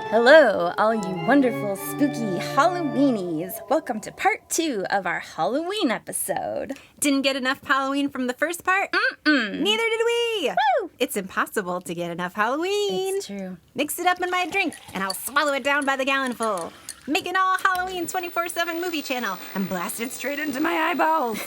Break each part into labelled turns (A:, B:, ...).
A: Hello, all you wonderful, spooky Halloweenies. Welcome to part 2 of our Halloween episode.
B: Didn't get enough Halloween from the first part?
A: Mm-mm.
B: Neither did we!
A: Woo!
B: It's impossible to get enough Halloween.
A: It's true.
B: Mix it up in my drink, and I'll swallow it down by the gallonful. Make an all Halloween 24/7 movie channel and blast it straight into my eyeballs.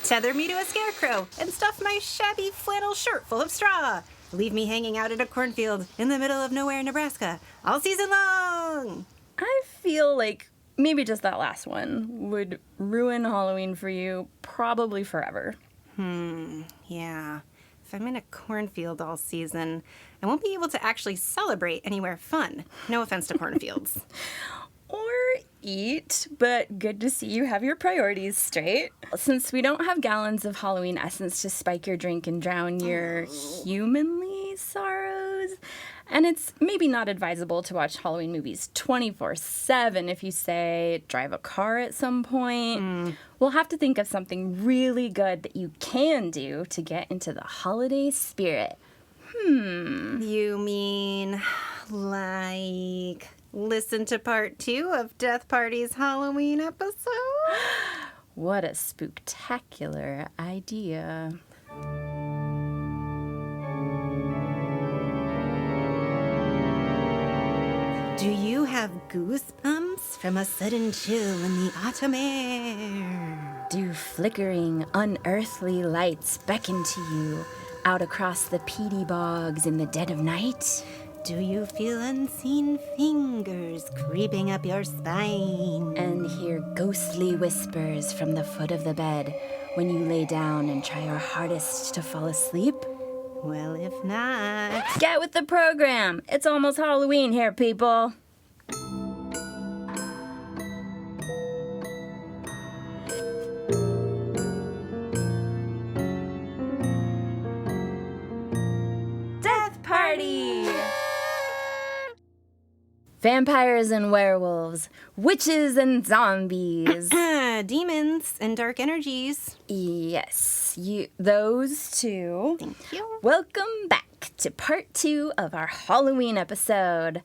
B: Tether me to a scarecrow and stuff my shabby flannel shirt full of straw. Leave me hanging out in a cornfield in the middle of nowhere, Nebraska, all season long.
A: I feel like maybe just that last one would ruin Halloween for you probably forever.
B: Yeah. If I'm in a cornfield all season, I won't be able to actually celebrate anywhere fun. No offense to cornfields.
A: Or eat, but good to see you have your priorities straight. Since we don't have gallons of Halloween essence to spike your drink and drown your humanly sorrows, and it's maybe not advisable to watch Halloween movies 24/7 if you, say, drive a car at some point, we'll have to think of something really good that you can do to get into the holiday spirit.
B: You mean like listen to part 2 of Death Party's Halloween episode?
A: What a spooktacular idea.
B: Do you have goosebumps from a sudden chill in the autumn air?
A: Do flickering, unearthly lights beckon to you out across the peaty bogs in the dead of night?
B: Do you feel unseen fingers creeping up your spine?
A: And hear ghostly whispers from the foot of the bed when you lay down and try your hardest to fall asleep?
B: Well, if not...
A: Get with the program! It's almost Halloween here, people! Death Party! Vampires and werewolves, witches and zombies.
B: Demons and dark energies.
A: Yes, those two.
B: Thank you.
A: Welcome back to part 2 of our Halloween episode.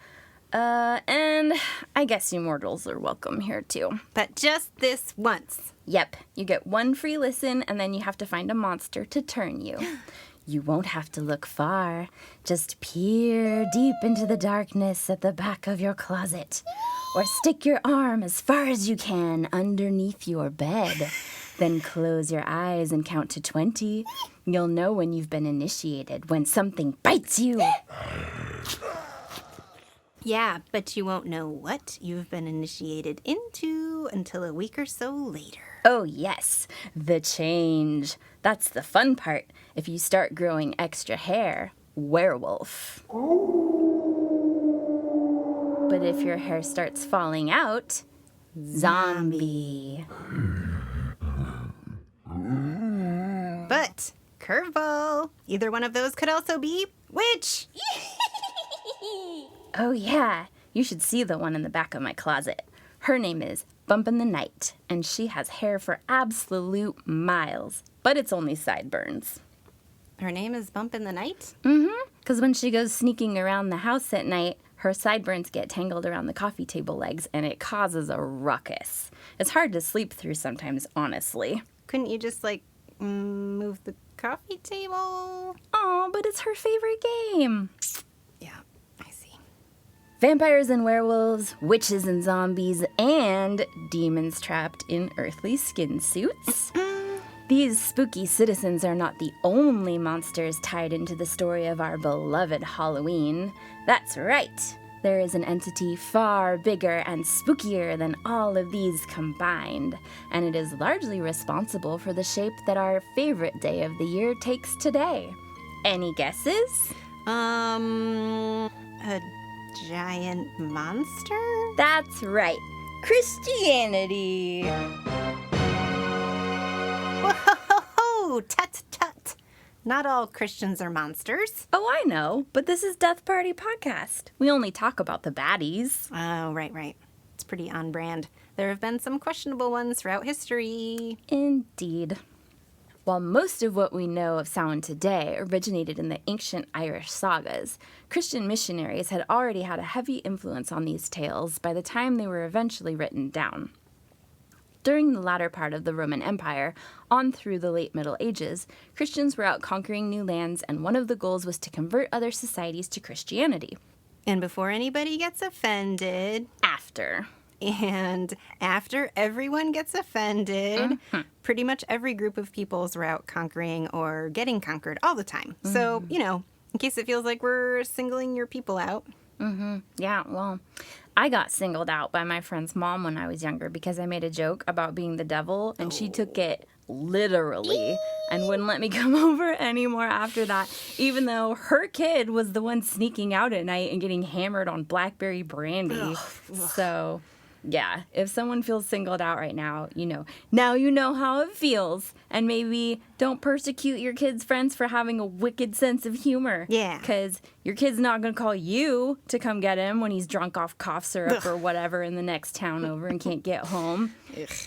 A: And I guess you mortals are welcome here too.
B: But just this once.
A: Yep, you get one free listen and then you have to find a monster to turn you. You won't have to look far. Just peer deep into the darkness at the back of your closet. Or stick your arm as far as you can underneath your bed. Then close your eyes and count to 20. You'll know when you've been initiated, when something bites you.
B: Yeah, but you won't know what you've been initiated into until a week or so later.
A: Oh, yes, the change. That's the fun part. If you start growing extra hair, werewolf. But if your hair starts falling out, zombie.
B: But, curveball, either one of those could also be witch.
A: Oh, yeah, you should see the one in the back of my closet. Her name is Bumpin' the Night, and she has hair for absolute miles, but it's only sideburns.
B: Her name is Bumpin' the Night?
A: Because when she goes sneaking around the house at night, her sideburns get tangled around the coffee table legs, and it causes a ruckus. It's hard to sleep through sometimes, honestly.
B: Couldn't you just, move the coffee table?
A: Oh, but it's her favorite game.
B: Yeah, I see.
A: Vampires and werewolves, witches and zombies, and demons trapped in earthly skin suits. These spooky citizens are not the only monsters tied into the story of our beloved Halloween. That's right. There is an entity far bigger and spookier than all of these combined, and it is largely responsible for the shape that our favorite day of the year takes today. Any guesses?
B: A giant monster?
A: That's right. Christianity.
B: Whoa, tut tut. Not all Christians are monsters.
A: Oh, I know, but this is Death Party Podcast. We only talk about the baddies.
B: Oh, right. It's pretty on brand. There have been some questionable ones throughout history.
A: Indeed. While most of what we know of Samhain today originated in the ancient Irish sagas, Christian missionaries had already had a heavy influence on these tales by the time they were eventually written down. During the latter part of the Roman Empire, on through the late Middle Ages, Christians were out conquering new lands, and one of the goals was to convert other societies to Christianity.
B: And before anybody gets offended,
A: After
B: everyone gets offended, pretty much every group of peoples were out conquering or getting conquered all the time. So, in case it feels like we're singling your people out.
A: Yeah, well, I got singled out by my friend's mom when I was younger because I made a joke about being the devil, and she took it literally and wouldn't let me come over anymore after that, even though her kid was the one sneaking out at night and getting hammered on blackberry brandy. So, yeah, if someone feels singled out right now, Now you know how it feels. And maybe don't persecute your kid's friends for having a wicked sense of humor.
B: Yeah.
A: Because your kid's not going to call you to come get him when he's drunk off cough syrup or whatever in the next town over and can't get home.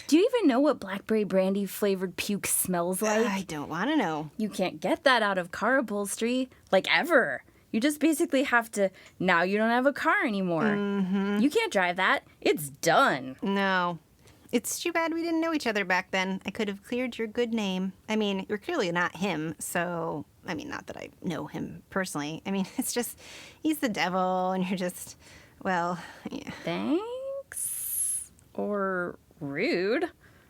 A: Do you even know what blackberry brandy flavored puke smells like?
B: I don't want to know.
A: You can't get that out of car upholstery, ever. You just basically have to, now you don't have a car anymore. You can't drive that. It's done.
B: No. It's too bad we didn't know each other back then. I could have cleared your good name. I mean, you're clearly not him, so, not that I know him personally. It's just, he's the devil, and you're just, well, yeah.
A: Thanks. Or rude.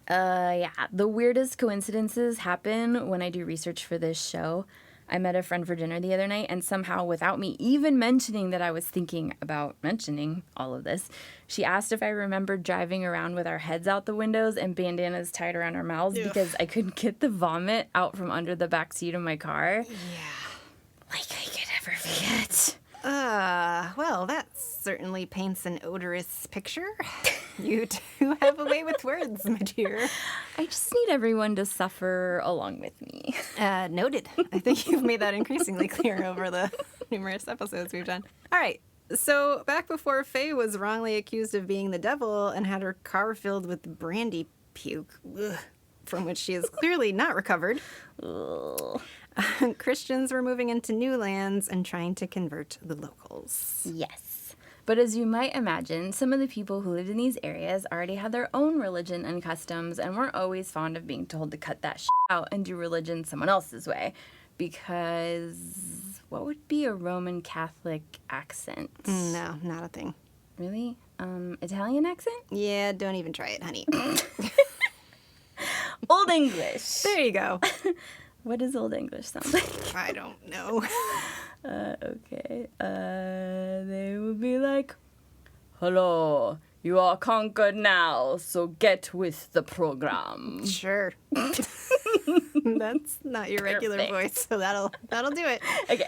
A: Yeah, the weirdest coincidences happen when I do research for this show. I met a friend for dinner the other night, and somehow, without me even mentioning that I was thinking about mentioning all of this, she asked if I remembered driving around with our heads out the windows and bandanas tied around our mouths because I couldn't get the vomit out from under the back seat of my car.
B: Yeah.
A: Like I could ever forget.
B: Well, that certainly paints an odorous picture. You do have a way with words, my dear.
A: I just need everyone to suffer along with me.
B: Noted. I think you've made that increasingly clear over the numerous episodes we've done. All right. So back before Faye was wrongly accused of being the devil and had her car filled with brandy puke, from which she has clearly not recovered, Christians were moving into new lands and trying to convert the locals.
A: Yes. But as you might imagine, some of the people who lived in these areas already had their own religion and customs and weren't always fond of being told to cut that shit out and do religion someone else's way. Because what would be a Roman Catholic accent?
B: No, not a thing.
A: Really? Italian accent?
B: Yeah, don't even try it, honey.
A: Old English.
B: There you go.
A: What does Old English sound like?
B: I don't know.
A: Okay. They would be like, "Hello, you are conquered now, so get with the program."
B: Sure. That's not your regular voice, so that'll do it.
A: Okay.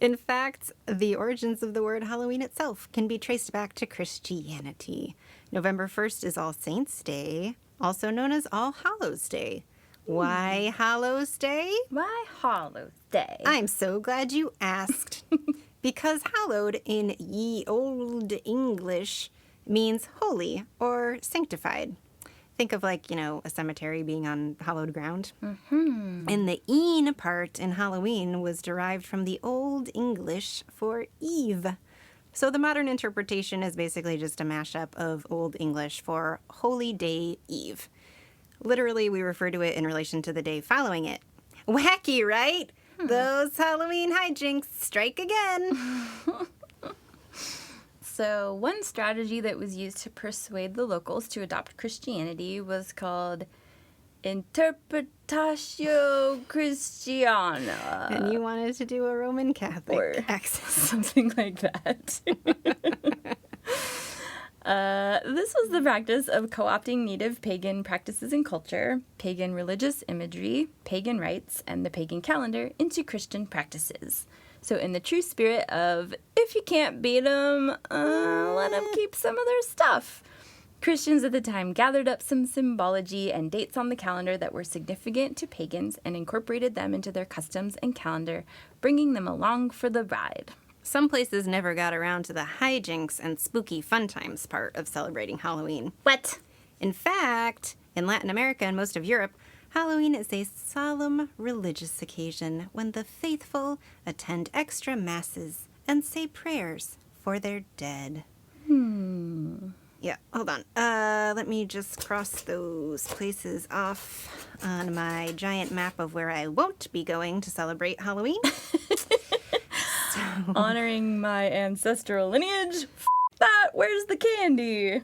B: In fact, the origins of the word Halloween itself can be traced back to Christianity. November 1st is All Saints' Day, also known as All Hallows' Day. Why Hallows' Day?
A: Why Hallows' Day?
B: I'm so glad you asked. Because hallowed in ye old English means holy or sanctified. Think of a cemetery being on hallowed ground. Mm-hmm. And the "een" part in Halloween was derived from the Old English for Eve. So the modern interpretation is basically just a mashup of Old English for Holy Day Eve. Literally, we refer to it in relation to the day following it. Wacky, right? Those Halloween hijinks strike again.
A: So one strategy that was used to persuade the locals to adopt Christianity was called Interpretatio Christiana.
B: And you wanted to do a Roman Catholic
A: or
B: accent.
A: Something like that. This was the practice of co-opting native pagan practices and culture, pagan religious imagery, pagan rites, and the pagan calendar into Christian practices. So in the true spirit of, if you can't beat them, let them keep some of their stuff. Christians at the time gathered up some symbology and dates on the calendar that were significant to pagans and incorporated them into their customs and calendar, bringing them along for the ride.
B: Some places never got around to the hijinks and spooky fun times part of celebrating Halloween.
A: What?
B: In fact, in Latin America and most of Europe, Halloween is a solemn religious occasion when the faithful attend extra masses and say prayers for their dead. Yeah, hold on. Let me just cross those places off on my giant map of where I won't be going to celebrate Halloween.
A: Honoring my ancestral lineage? That, where's the candy?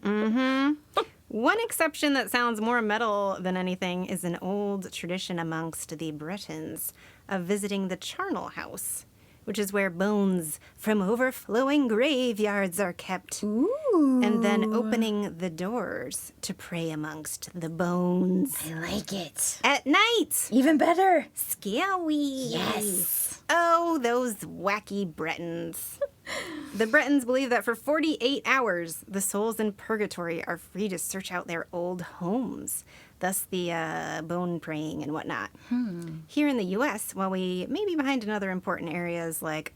B: One exception that sounds more metal than anything is an old tradition amongst the Bretons of visiting the charnel house, which is where bones from overflowing graveyards are kept.
A: Ooh.
B: And then opening the doors to pray amongst the bones.
A: I like it.
B: At night!
A: Even better.
B: Scary.
A: Yes.
B: Oh, those wacky Bretons. The Bretons believe that for 48 hours, the souls in purgatory are free to search out their old homes, thus the bone praying and whatnot. Here in the U.S., while we may be behind in other important areas like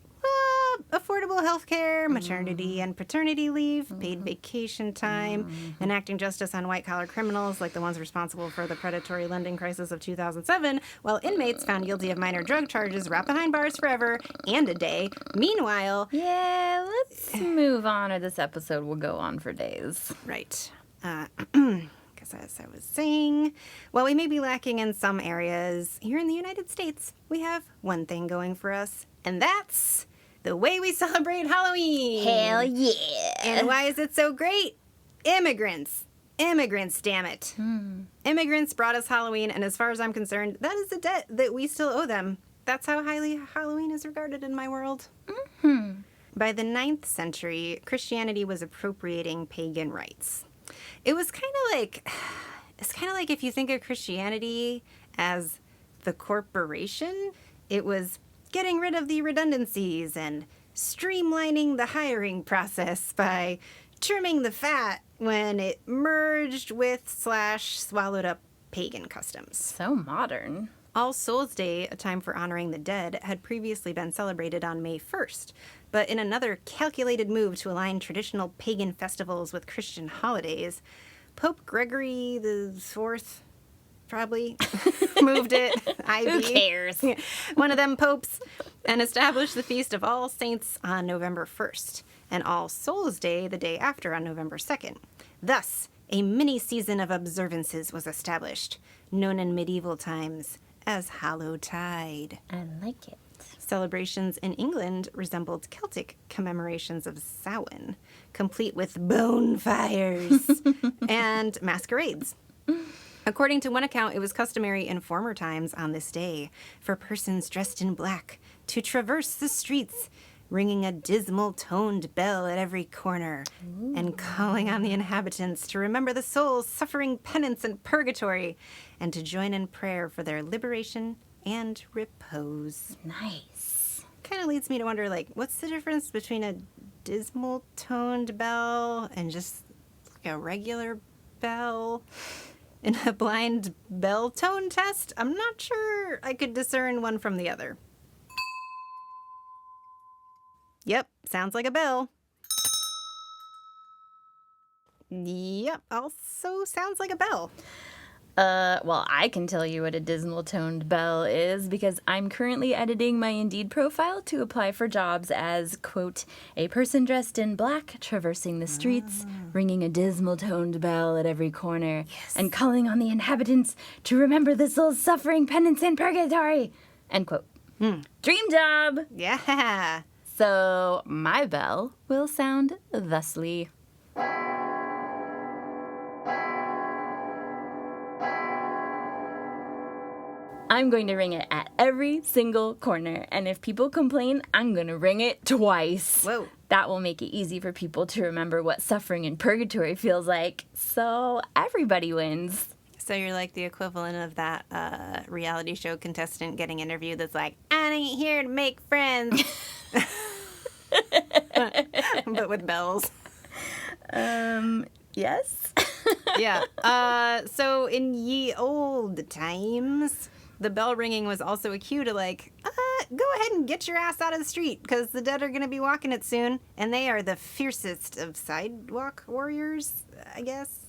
B: affordable health care, maternity and paternity leave, paid vacation time, enacting justice on white-collar criminals like the ones responsible for the predatory lending crisis of 2007, while inmates found guilty of minor drug charges wrapped behind bars forever and a day. Meanwhile...
A: Yeah, let's move on or this episode will go on for days.
B: Right. Because as I was saying, while we may be lacking in some areas, here in the United States, we have one thing going for us, and that's... the way we celebrate Halloween.
A: Hell yeah.
B: And why is it so great? Immigrants. Immigrants, damn it. Immigrants brought us Halloween, and as far as I'm concerned, that is a debt that we still owe them. That's how highly Halloween is regarded in my world. By the 9th century, Christianity was appropriating pagan rites. It was kind of like, it's kind of like if you think of Christianity as the corporation, it was getting rid of the redundancies and streamlining the hiring process by trimming the fat when it merged with / swallowed up pagan customs.
A: So modern.
B: All Souls Day, a time for honoring the dead, had previously been celebrated on May 1st, but in another calculated move to align traditional pagan festivals with Christian holidays, Pope Gregory IV probably moved it.
A: Who cares?
B: One of them popes, and established the Feast of All Saints on November 1st, and All Souls Day the day after on November 2nd. Thus, a mini-season of observances was established, known in medieval times as Hallowtide.
A: I like it.
B: Celebrations in England resembled Celtic commemorations of Samhain, complete with bonfires and masquerades. According to one account, it was customary in former times on this day for persons dressed in black to traverse the streets, ringing a dismal toned bell at every corner and calling on the inhabitants to remember the souls suffering penance in purgatory and to join in prayer for their liberation and repose.
A: Nice.
B: Kind of leads me to wonder, like, what's the difference between a dismal toned bell and just like a regular bell? In a blind bell tone test, I'm not sure I could discern one from the other. Yep, sounds like a bell. Yep, also sounds like a bell.
A: Well, I can tell you what a dismal toned bell is because I'm currently editing my Indeed profile to apply for jobs as, quote, a person dressed in black traversing the streets, ringing a dismal toned bell at every corner, and calling on the inhabitants to remember the souls suffering penance in purgatory, end quote. Dream job!
B: Yeah.
A: So my bell will sound thusly. I'm going to ring it at every single corner, and if people complain, I'm going to ring it twice.
B: Whoa.
A: That will make it easy for people to remember what suffering in purgatory feels like, so everybody wins.
B: So you're like the equivalent of that reality show contestant getting interviewed that's like, I ain't here to make friends. But with bells.
A: Yes?
B: Yeah. So in ye old times, the bell ringing was also a cue to like, go ahead and get your ass out of the street because the dead are going to be walking it soon. And they are the fiercest of sidewalk warriors, I guess.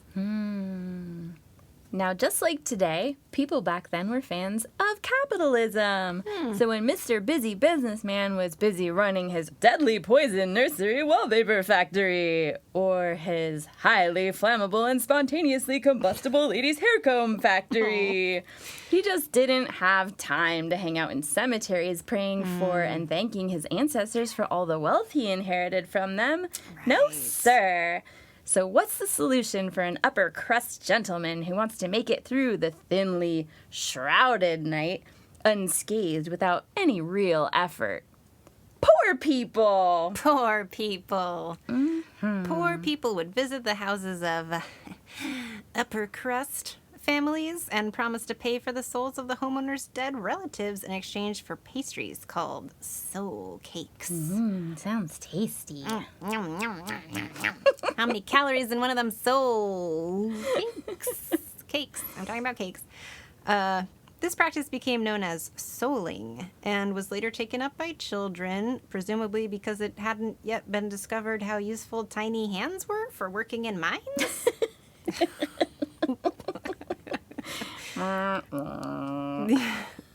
A: Now, just like today, people back then were fans of capitalism. So when Mr. Busy Businessman was busy running his deadly poison nursery wallpaper factory, or his highly flammable and spontaneously combustible ladies' hair comb factory, he just didn't have time to hang out in cemeteries praying for and thanking his ancestors for all the wealth he inherited from them. No, sir. So what's the solution for an upper crust gentleman who wants to make it through the thinly shrouded night unscathed without any real effort? Poor people!
B: Poor people. Poor people would visit the houses of upper crust families and promise to pay for the souls of the homeowner's dead relatives in exchange for pastries called soul cakes.
A: Sounds tasty.
B: How many calories in one of them soul cakes? I'm talking about cakes. This practice became known as souling and was later taken up by children, presumably because it hadn't yet been discovered how useful tiny hands were for working in mines.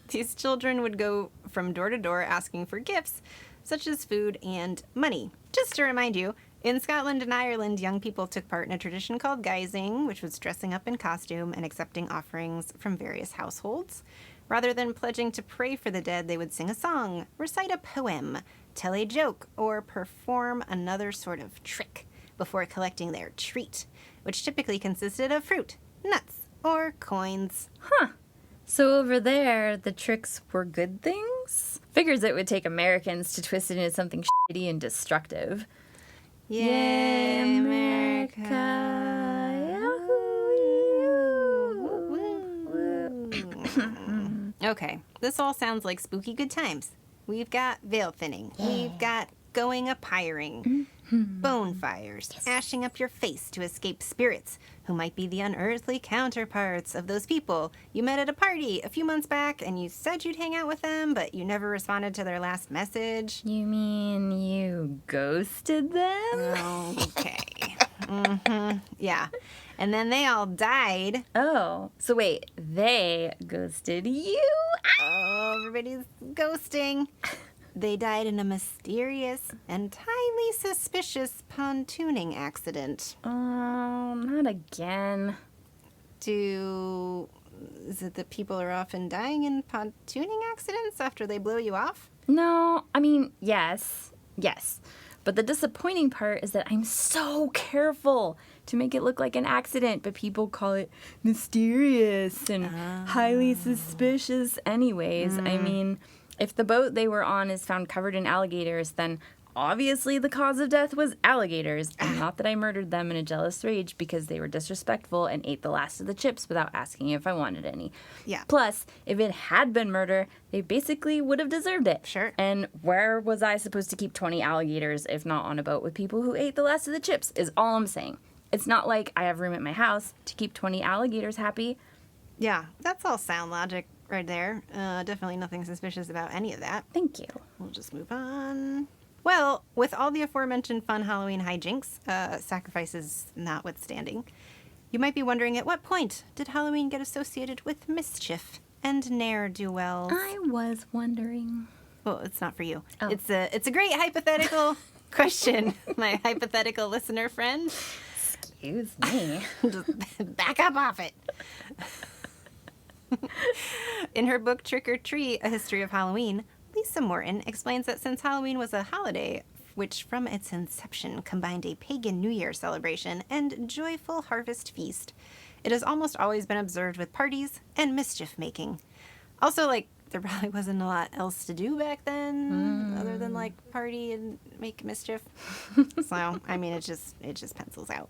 B: These children would go from door to door asking for gifts, such as food and money. Just to remind you, in Scotland and Ireland, young people took part in a tradition called guising, which was dressing up in costume and accepting offerings from various households. Rather than pledging to pray for the dead, they would sing a song, recite a poem, tell a joke, or perform another sort of trick before collecting their treat, which typically consisted of fruit, nuts, or coins.
A: So over there, the tricks were good things? Figures it would take Americans to twist it into something shitty and destructive.
B: Yay, America. Okay, this all sounds like spooky good times. We've got veil thinning. We've got going a-piring. Bonefires, ashing up your face to escape spirits who might be the unearthly counterparts of those people you met at a party a few months back and you said you'd hang out with them, but you never responded to their last message.
A: You mean you ghosted them?
B: Okay. Yeah. And then they all died.
A: Oh, so wait, they ghosted you?
B: Oh, everybody's ghosting. They died in a mysterious and highly suspicious pontooning accident.
A: Oh, not again.
B: Is it that people are often dying in pontooning accidents after they blow you off?
A: No, I mean, yes. But the disappointing part is that I'm so careful to make it look like an accident, but people call it mysterious and highly suspicious anyways. I mean, if the boat they were on is found covered in alligators, then obviously the cause of death was alligators, and not that I murdered them in a jealous rage because they were disrespectful and ate the last of the chips without asking if I wanted any.
B: Yeah.
A: Plus, if it had been murder, they basically would have deserved it.
B: Sure.
A: And where was I supposed to keep 20 alligators if not on a boat with people who ate the last of the chips, is all I'm saying. It's not like I have room at my house to keep 20 alligators happy.
B: Yeah, that's all sound logic right there. Definitely nothing suspicious about any of that.
A: Thank you.
B: We'll just move on. Well, with all the aforementioned fun Halloween hijinks, sacrifices notwithstanding, you might be wondering at what point did Halloween get associated with mischief and ne'er-do-wells?
A: I was wondering.
B: Well, it's not for you.
A: Oh.
B: It's a great hypothetical question, my hypothetical listener friend.
A: Excuse me.
B: Just back up off it. In her book Trick or Treat, A History of Halloween, Lisa Morton explains that since Halloween was a holiday which from its inception combined a pagan New Year celebration and joyful harvest feast, it has almost always been observed with parties and mischief making. Also, there probably wasn't a lot else to do back then other than party and make mischief. So, I mean, it just pencils out.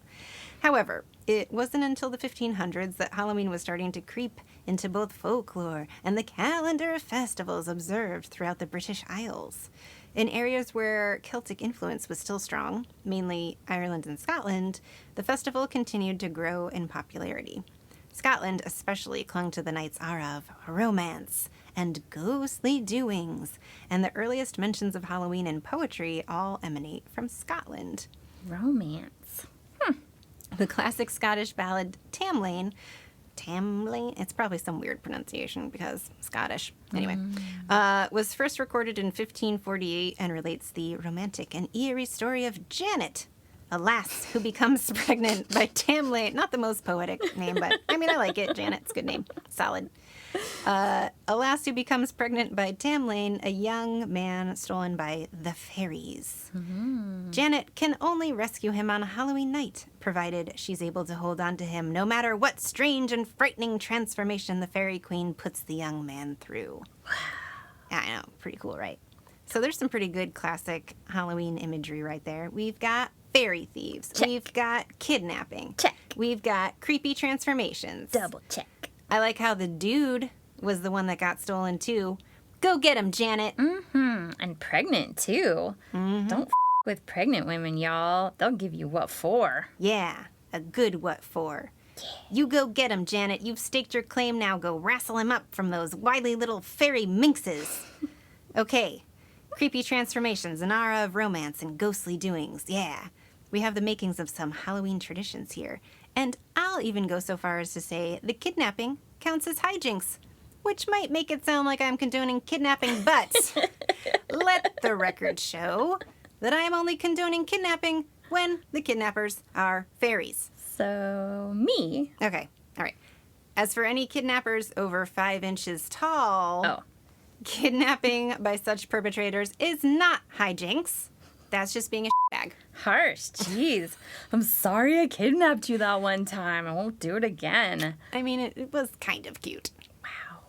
B: However, it wasn't until the 1500s that Halloween was starting to creep into both folklore and the calendar of festivals observed throughout the British Isles. In areas where Celtic influence was still strong, mainly Ireland and Scotland, the festival continued to grow in popularity. Scotland especially clung to the night's aura of romance and ghostly doings, and the earliest mentions of Halloween in poetry all emanate from Scotland.
A: Romance.
B: The classic Scottish ballad Tamlane Tamlane. It's probably some weird pronunciation because Scottish. Anyway, was first recorded in 1548 and relates the romantic and eerie story of Janet, a lass who becomes pregnant by Tamlane. Not the most poetic name, but I mean, I like it. Janet's a good name. Solid. A lass who becomes pregnant by Tamlane, a young man stolen by the fairies. Janet can only rescue him on a Halloween night, provided she's able to hold on to him no matter what strange and frightening transformation the fairy queen puts the young man through. I know, pretty cool, right? So there's some pretty good classic Halloween imagery right there. We've got fairy thieves.
A: Check.
B: We've got kidnapping.
A: Check.
B: We've got creepy transformations.
A: Double check.
B: I like how the dude was the one that got stolen, too. Go get him, Janet.
A: And pregnant, too. Don't with pregnant women, y'all. They'll give you what for.
B: Yeah, a good what for. You go get him, Janet. You've staked your claim, now go wrestle him up from those wily little fairy minxes. Okay, creepy transformations, an aura of romance and ghostly doings. Yeah, we have the makings of some Halloween traditions here. And I'll even go so far as to say the kidnapping counts as hijinks, which might make it sound like I'm condoning kidnapping, but let the record show that I am only condoning kidnapping when the kidnappers are fairies.
A: So, me?
B: Okay, all right. As for any kidnappers over 5 inches tall,
A: Oh.
B: kidnapping by such perpetrators is not hijinks. That's just being a bag.
A: Harsh. Jeez. I'm sorry I kidnapped you that one time. I won't do it again.
B: I mean, it was kind of cute.
A: Wow.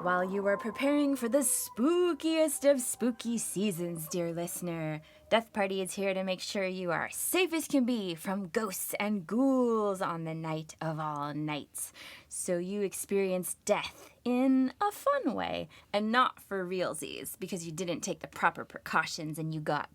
A: While you are preparing for the spookiest of spooky seasons, dear listener, Death Party is here to make sure you are safe as can be from ghosts and ghouls on the night of all nights. So you experience death in a fun way and not for realsies because you didn't take the proper precautions and you got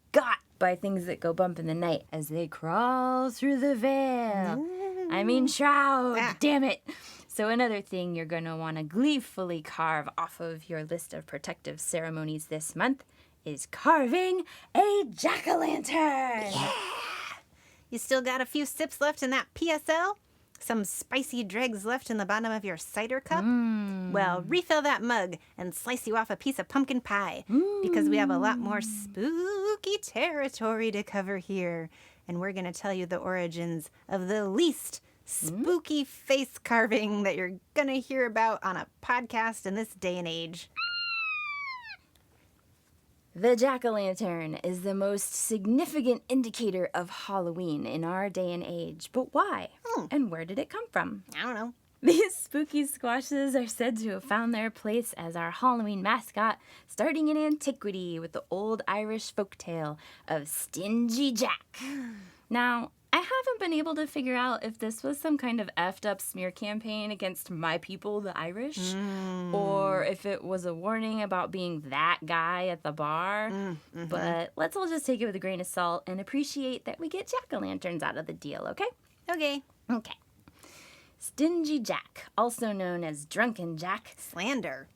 A: by things that go bump in the night as they crawl through the veil. I mean shroud, damn it. So another thing you're going to want to gleefully carve off of your list of protective ceremonies this month is carving a jack-o'-lantern.
B: Yeah! You still got a few sips left in that PSL? Some spicy dregs left in the bottom of your cider cup? Well, refill that mug and slice you off a piece of pumpkin pie because we have a lot more spooky territory to cover here. And we're going to tell you the origins of the least spooky face carving that you're going to hear about on a podcast in this day and age.
A: The jack-o'-lantern is the most significant indicator of Halloween in our day and age. But why? And where did it come from?
B: I don't know.
A: These spooky squashes are said to have found their place as our Halloween mascot starting in antiquity with the old Irish folktale of Stingy Jack. Now, I haven't been able to figure out if this was some kind of effed up smear campaign against my people, the Irish, or if it was a warning about being that guy at the bar. But let's all just take it with a grain of salt and appreciate that we get jack-o'-lanterns out of the deal, okay?
B: Okay.
A: Okay. Stingy Jack, also known as Drunken Jack,
B: Slander.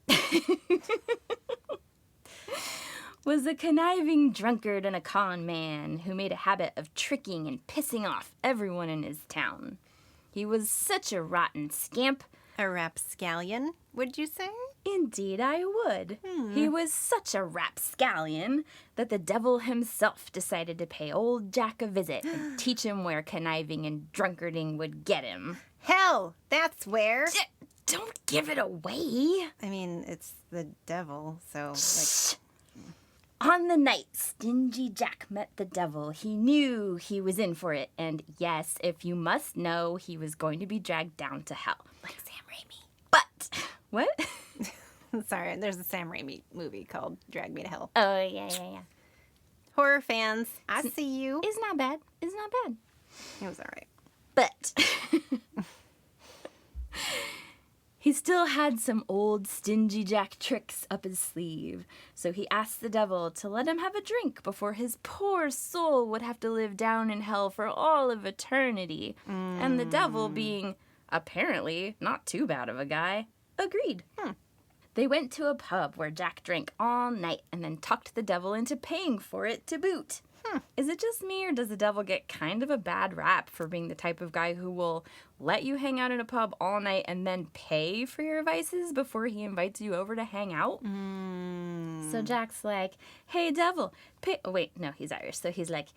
A: was a conniving drunkard and a con man who made a habit of tricking and pissing off everyone in his town. He was such a rotten scamp.
B: A rapscallion, would you say?
A: Indeed I would. He was such a rapscallion that the devil himself decided to pay old Jack a visit and teach him where conniving and drunkarding would get him.
B: Hell, that's where.
A: Don't give it away.
B: I mean, it's the devil, so, like...
A: On the night Stingy Jack met the devil, he knew he was in for it. And yes, if you must know, he was going to be dragged down to hell.
B: Like Sam Raimi.
A: But, what?
B: Sorry, there's a Sam Raimi movie called Drag Me to Hell.
A: Oh, yeah.
B: Horror fans, I see you.
A: It's not bad. It's not bad.
B: It was all right.
A: But he still had some old Stingy Jack tricks up his sleeve, so he asked the devil to let him have a drink before his poor soul would have to live down in hell for all of eternity. And the devil, being apparently not too bad of a guy, agreed. They went to a pub where Jack drank all night and then talked the devil into paying for it to boot. Is it just me, or does the devil get kind of a bad rap for being the type of guy who will let you hang out in a pub all night and then pay for your vices before he invites you over to hang out? So Jack's like, hey, devil, pay... Oh, wait, no, he's Irish. So he's like,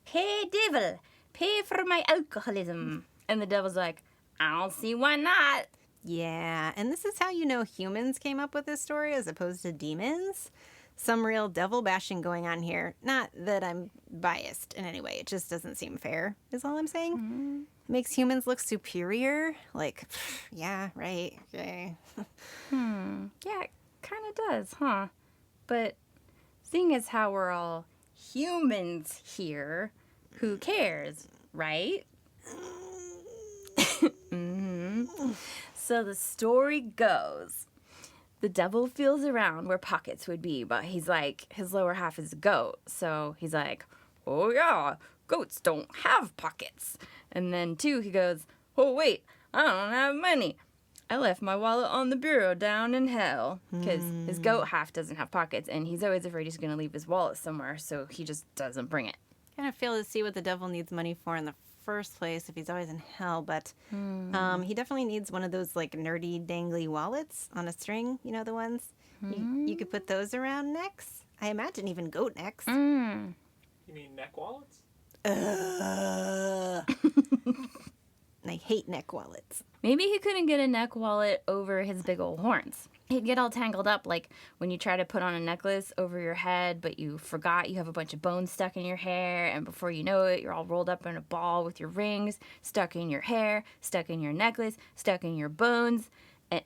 A: hey, devil, pay for my alcoholism. And the devil's like, I don't see why not.
B: Yeah, and this is how you know humans came up with this story as opposed to demons. Some real devil bashing going on here. Not that I'm biased in any way. It just doesn't seem fair, is all I'm saying. It makes humans look superior. Like, yeah, right. Okay.
A: Yeah, it kind of does, huh? But seeing as how we're all humans here, who cares, right? So the story goes, the devil feels around where pockets would be, but he's like, his lower half is a goat. So he's like, oh yeah, goats don't have pockets. And then two, he goes, oh wait, I don't have money. I left my wallet on the bureau down in hell. Because his goat half doesn't have pockets, and he's always afraid he's going to leave his wallet somewhere, so he just doesn't bring it.
B: Kind of fail to see what the devil needs money for in the first place if he's always in hell, but he definitely needs one of those like nerdy dangly wallets on a string, you know, the ones you could put those around necks. I imagine even goat necks.
C: You mean neck wallets?
B: I hate neck wallets.
A: Maybe he couldn't get a neck wallet over his big old horns. He'd get all tangled up like when you try to put on a necklace over your head, but you forgot you have a bunch of bones stuck in your hair, and before you know it, you're all rolled up in a ball with your rings stuck in your hair, stuck in your necklace, stuck in your bones. And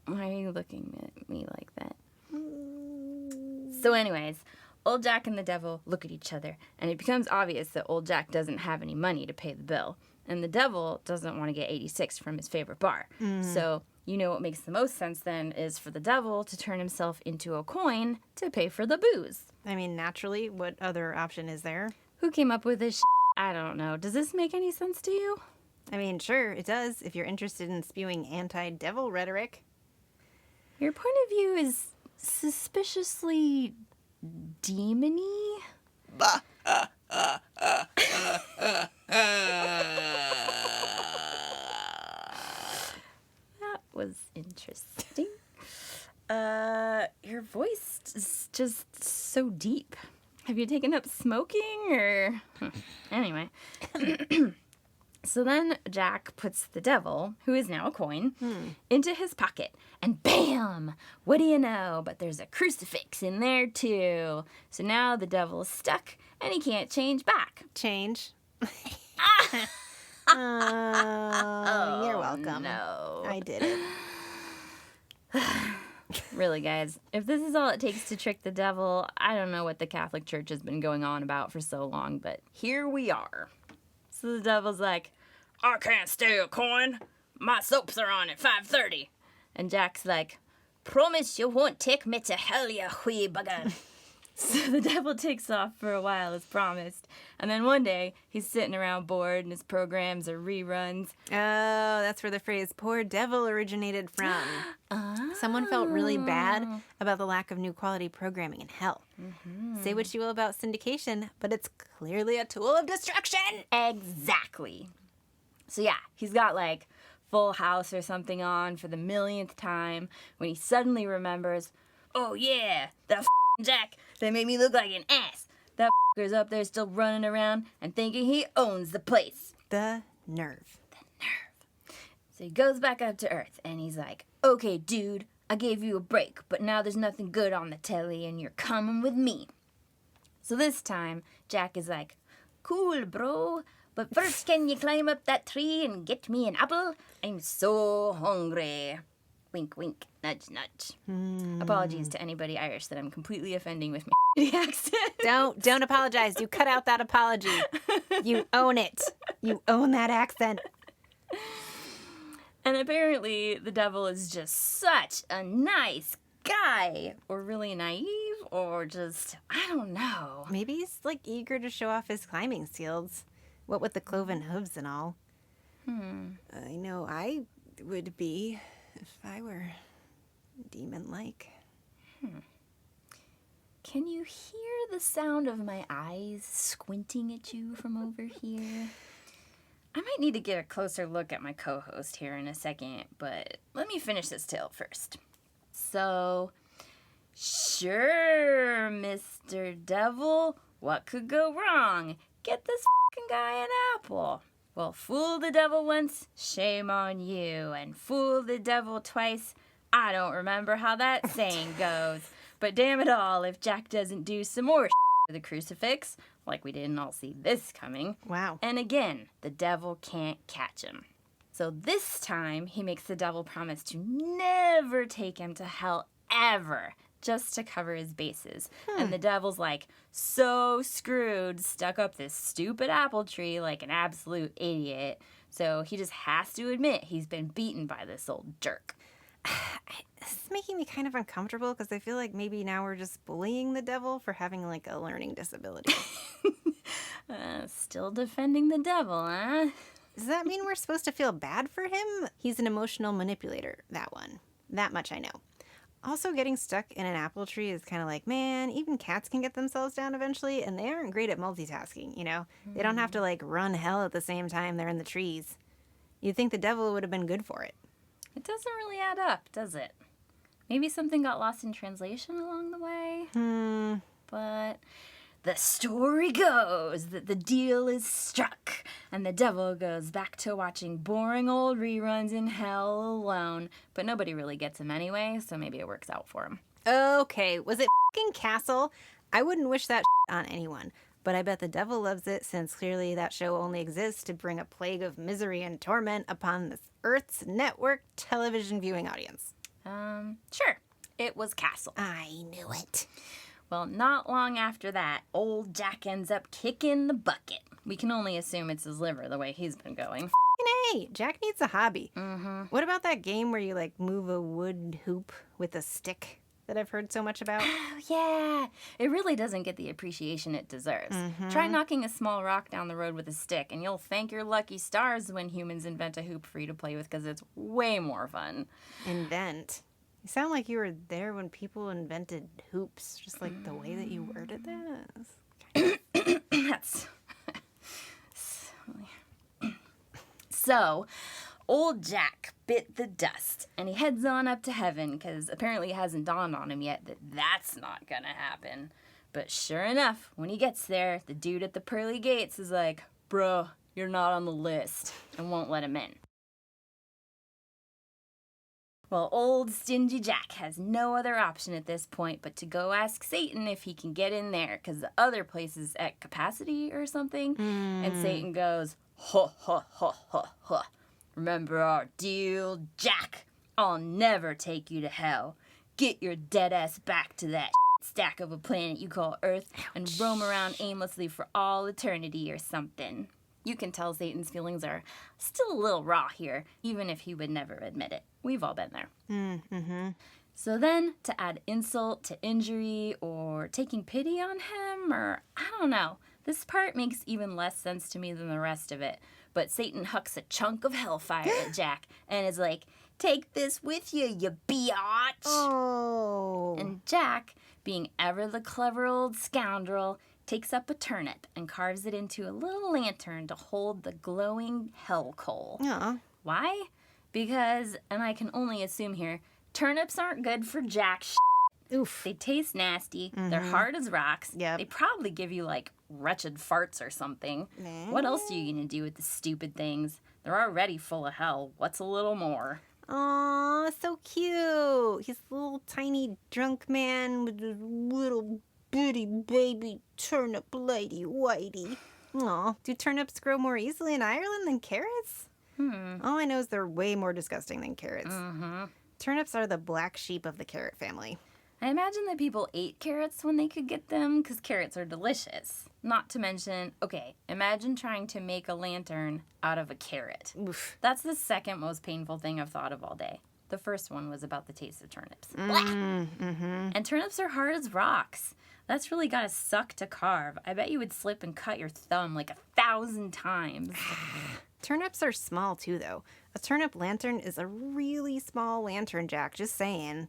A: why are you looking at me like that? So anyways, old Jack and the devil look at each other, and it becomes obvious that old Jack doesn't have any money to pay the bill. And the devil doesn't want to get 86 from his favorite bar. So, you know what makes the most sense then is for the devil to turn himself into a coin to pay for the booze.
B: I mean, naturally, what other option is there?
A: Who came up with this I don't know. Does this make any sense to you?
B: I mean, sure, it does, if you're interested in spewing anti-devil rhetoric.
A: Your point of view is suspiciously demony? That was interesting. Your voice is just so deep. Have you taken up smoking or... Anyway. So then Jack puts the devil, who is now a coin, into his pocket. And bam! What do you know? But there's a crucifix in there too. So now the devil is stuck and he can't change back.
B: Change. Oh, you're welcome.
A: No.
B: I did it.
A: Really, guys, if this is all it takes to trick the devil, I don't know what the Catholic Church has been going on about for so long, but here we are. So the devil's like, I can't stay a coin. My soaps are on at 5:30. And Jack's like, promise you won't take me to hell, you wee bugger. So the devil takes off for a while, as promised. And then one day, he's sitting around bored and his programs are reruns.
B: Oh, that's where the phrase poor devil originated from. Someone felt really bad about the lack of new quality programming in hell. Say what you will about syndication, but it's clearly a tool of destruction.
A: Exactly. So yeah, he's got like Full House or something on for the millionth time when he suddenly remembers, oh yeah, that Jack that made me look like an ass. That f***er's up there still running around and thinking he owns the place.
B: The nerve.
A: The nerve. So he goes back up to Earth and he's like, okay, dude, I gave you a break, but now there's nothing good on the telly and you're coming with me. So this time, Jack is like, cool, bro, but first can you climb up that tree and get me an apple? I'm so hungry. Wink, wink, nudge, nudge. Apologies to anybody Irish that I'm completely offending with my accent.
B: Don't apologize. You cut out that apology. You own it. You own that accent.
A: And apparently the devil is just such a nice guy. Or really naive, or just, I don't know.
B: Maybe he's like eager to show off his climbing skills. What with the cloven hooves and all. I know I would be if I were demon-like.
A: Can you hear the sound of my eyes squinting at you from over here? I might need to get a closer look at my co-host here in a second, but let me finish this tale first. So, sure, Mr. Devil, what could go wrong? Get this fucking guy an apple. Well, fool the devil once, shame on you, and fool the devil twice, I don't remember how that saying goes. But damn it all, if Jack doesn't do some more with the crucifix, like we didn't all see this coming.
B: Wow.
A: And again, the devil can't catch him. So this time, he makes the devil promise to never take him to hell ever, just to cover his bases. And the devil's like, so screwed, stuck up this stupid apple tree like an absolute idiot. So he just has to admit he's been beaten by this old jerk.
B: This is making me kind of uncomfortable because I feel like maybe now we're just bullying the devil for having like a learning disability.
A: Still defending the devil, huh?
B: Does that mean we're supposed to feel bad for him? He's an emotional manipulator, that one. That much I know. Also, getting stuck in an apple tree is kind of like, man, even cats can get themselves down eventually, and they aren't great at multitasking, you know? They don't have to, like, run hell at the same time they're in the trees. You'd think the devil would have been good for it.
A: It doesn't really add up, does it? Maybe something got lost in translation along the way? But the story goes that the deal is struck, and the devil goes back to watching boring old reruns in hell alone. But nobody really gets him anyway, so maybe it works out for him.
B: Okay, was it f***ing Castle? I wouldn't wish that on anyone, but I bet the devil loves it since clearly that show only exists to bring a plague of misery and torment upon this Earth's network television viewing audience.
A: Sure. It was Castle.
B: I knew it.
A: Well, not long after that, old Jack ends up kicking the bucket. We can only assume it's his liver the way he's been going.
B: Hey, Jack needs a hobby. What about that game where you like move a wood hoop with a stick that I've heard so much about?
A: Oh, yeah. It really doesn't get the appreciation it deserves. Try knocking a small rock down the road with a stick, and you'll thank your lucky stars when humans invent a hoop for you to play with, because it's way more fun.
B: Invent. You sound like you were there when people invented hoops, just like the way that you worded that.
A: That's... So, old Jack bit the dust, and he heads on up to heaven, because apparently it hasn't dawned on him yet that that's not gonna happen. But sure enough, when he gets there, the dude at the pearly gates is like, bro, you're not on the list, and won't let him in. Well, old stingy Jack has no other option at this point but to go ask Satan if he can get in there, because the other place is at capacity or something. And Satan goes, ha, ha, ha, ha, ha. Remember our deal, Jack? I'll never take you to hell. Get your dead ass back to that stack of a planet you call Earth and roam around aimlessly for all eternity or something. You can tell Satan's feelings are still a little raw here, even if he would never admit it. We've all been there. So then, to add insult to injury or taking pity on him, or I don't know, this part makes even less sense to me than the rest of it. But Satan hucks a chunk of hellfire at Jack and is like, take this with you, you biatch.
B: Oh.
A: And Jack, being ever the clever old scoundrel, takes up a turnip and carves it into a little lantern to hold the glowing hell coal.
B: Aw.
A: Why? Because, and I can only assume here, turnips aren't good for jack shit.
B: Oof.
A: They taste nasty. They're hard as rocks.
B: Yep.
A: They probably give you, like, wretched farts or something. What else are you going to do with the stupid things? They're already full of hell. What's a little more?
B: Aw, so cute. He's a little tiny drunk man with a little bitty baby turnip lady whitey. Aw, do turnips grow more easily in Ireland than carrots? All I know is they're way more disgusting than carrots. Turnips are the black sheep of the carrot family.
A: I imagine that people ate carrots when they could get them because carrots are delicious. Not to mention, okay, imagine trying to make a lantern out of a carrot.
B: Oof.
A: That's the second most painful thing I've thought of all day. The first one was about the taste of turnips. And turnips are hard as rocks. That's really gotta suck to carve. I bet you would slip and cut your thumb like 1,000 times.
B: Turnips are small too, though. A turnip lantern is a really small lantern, Jack, just saying.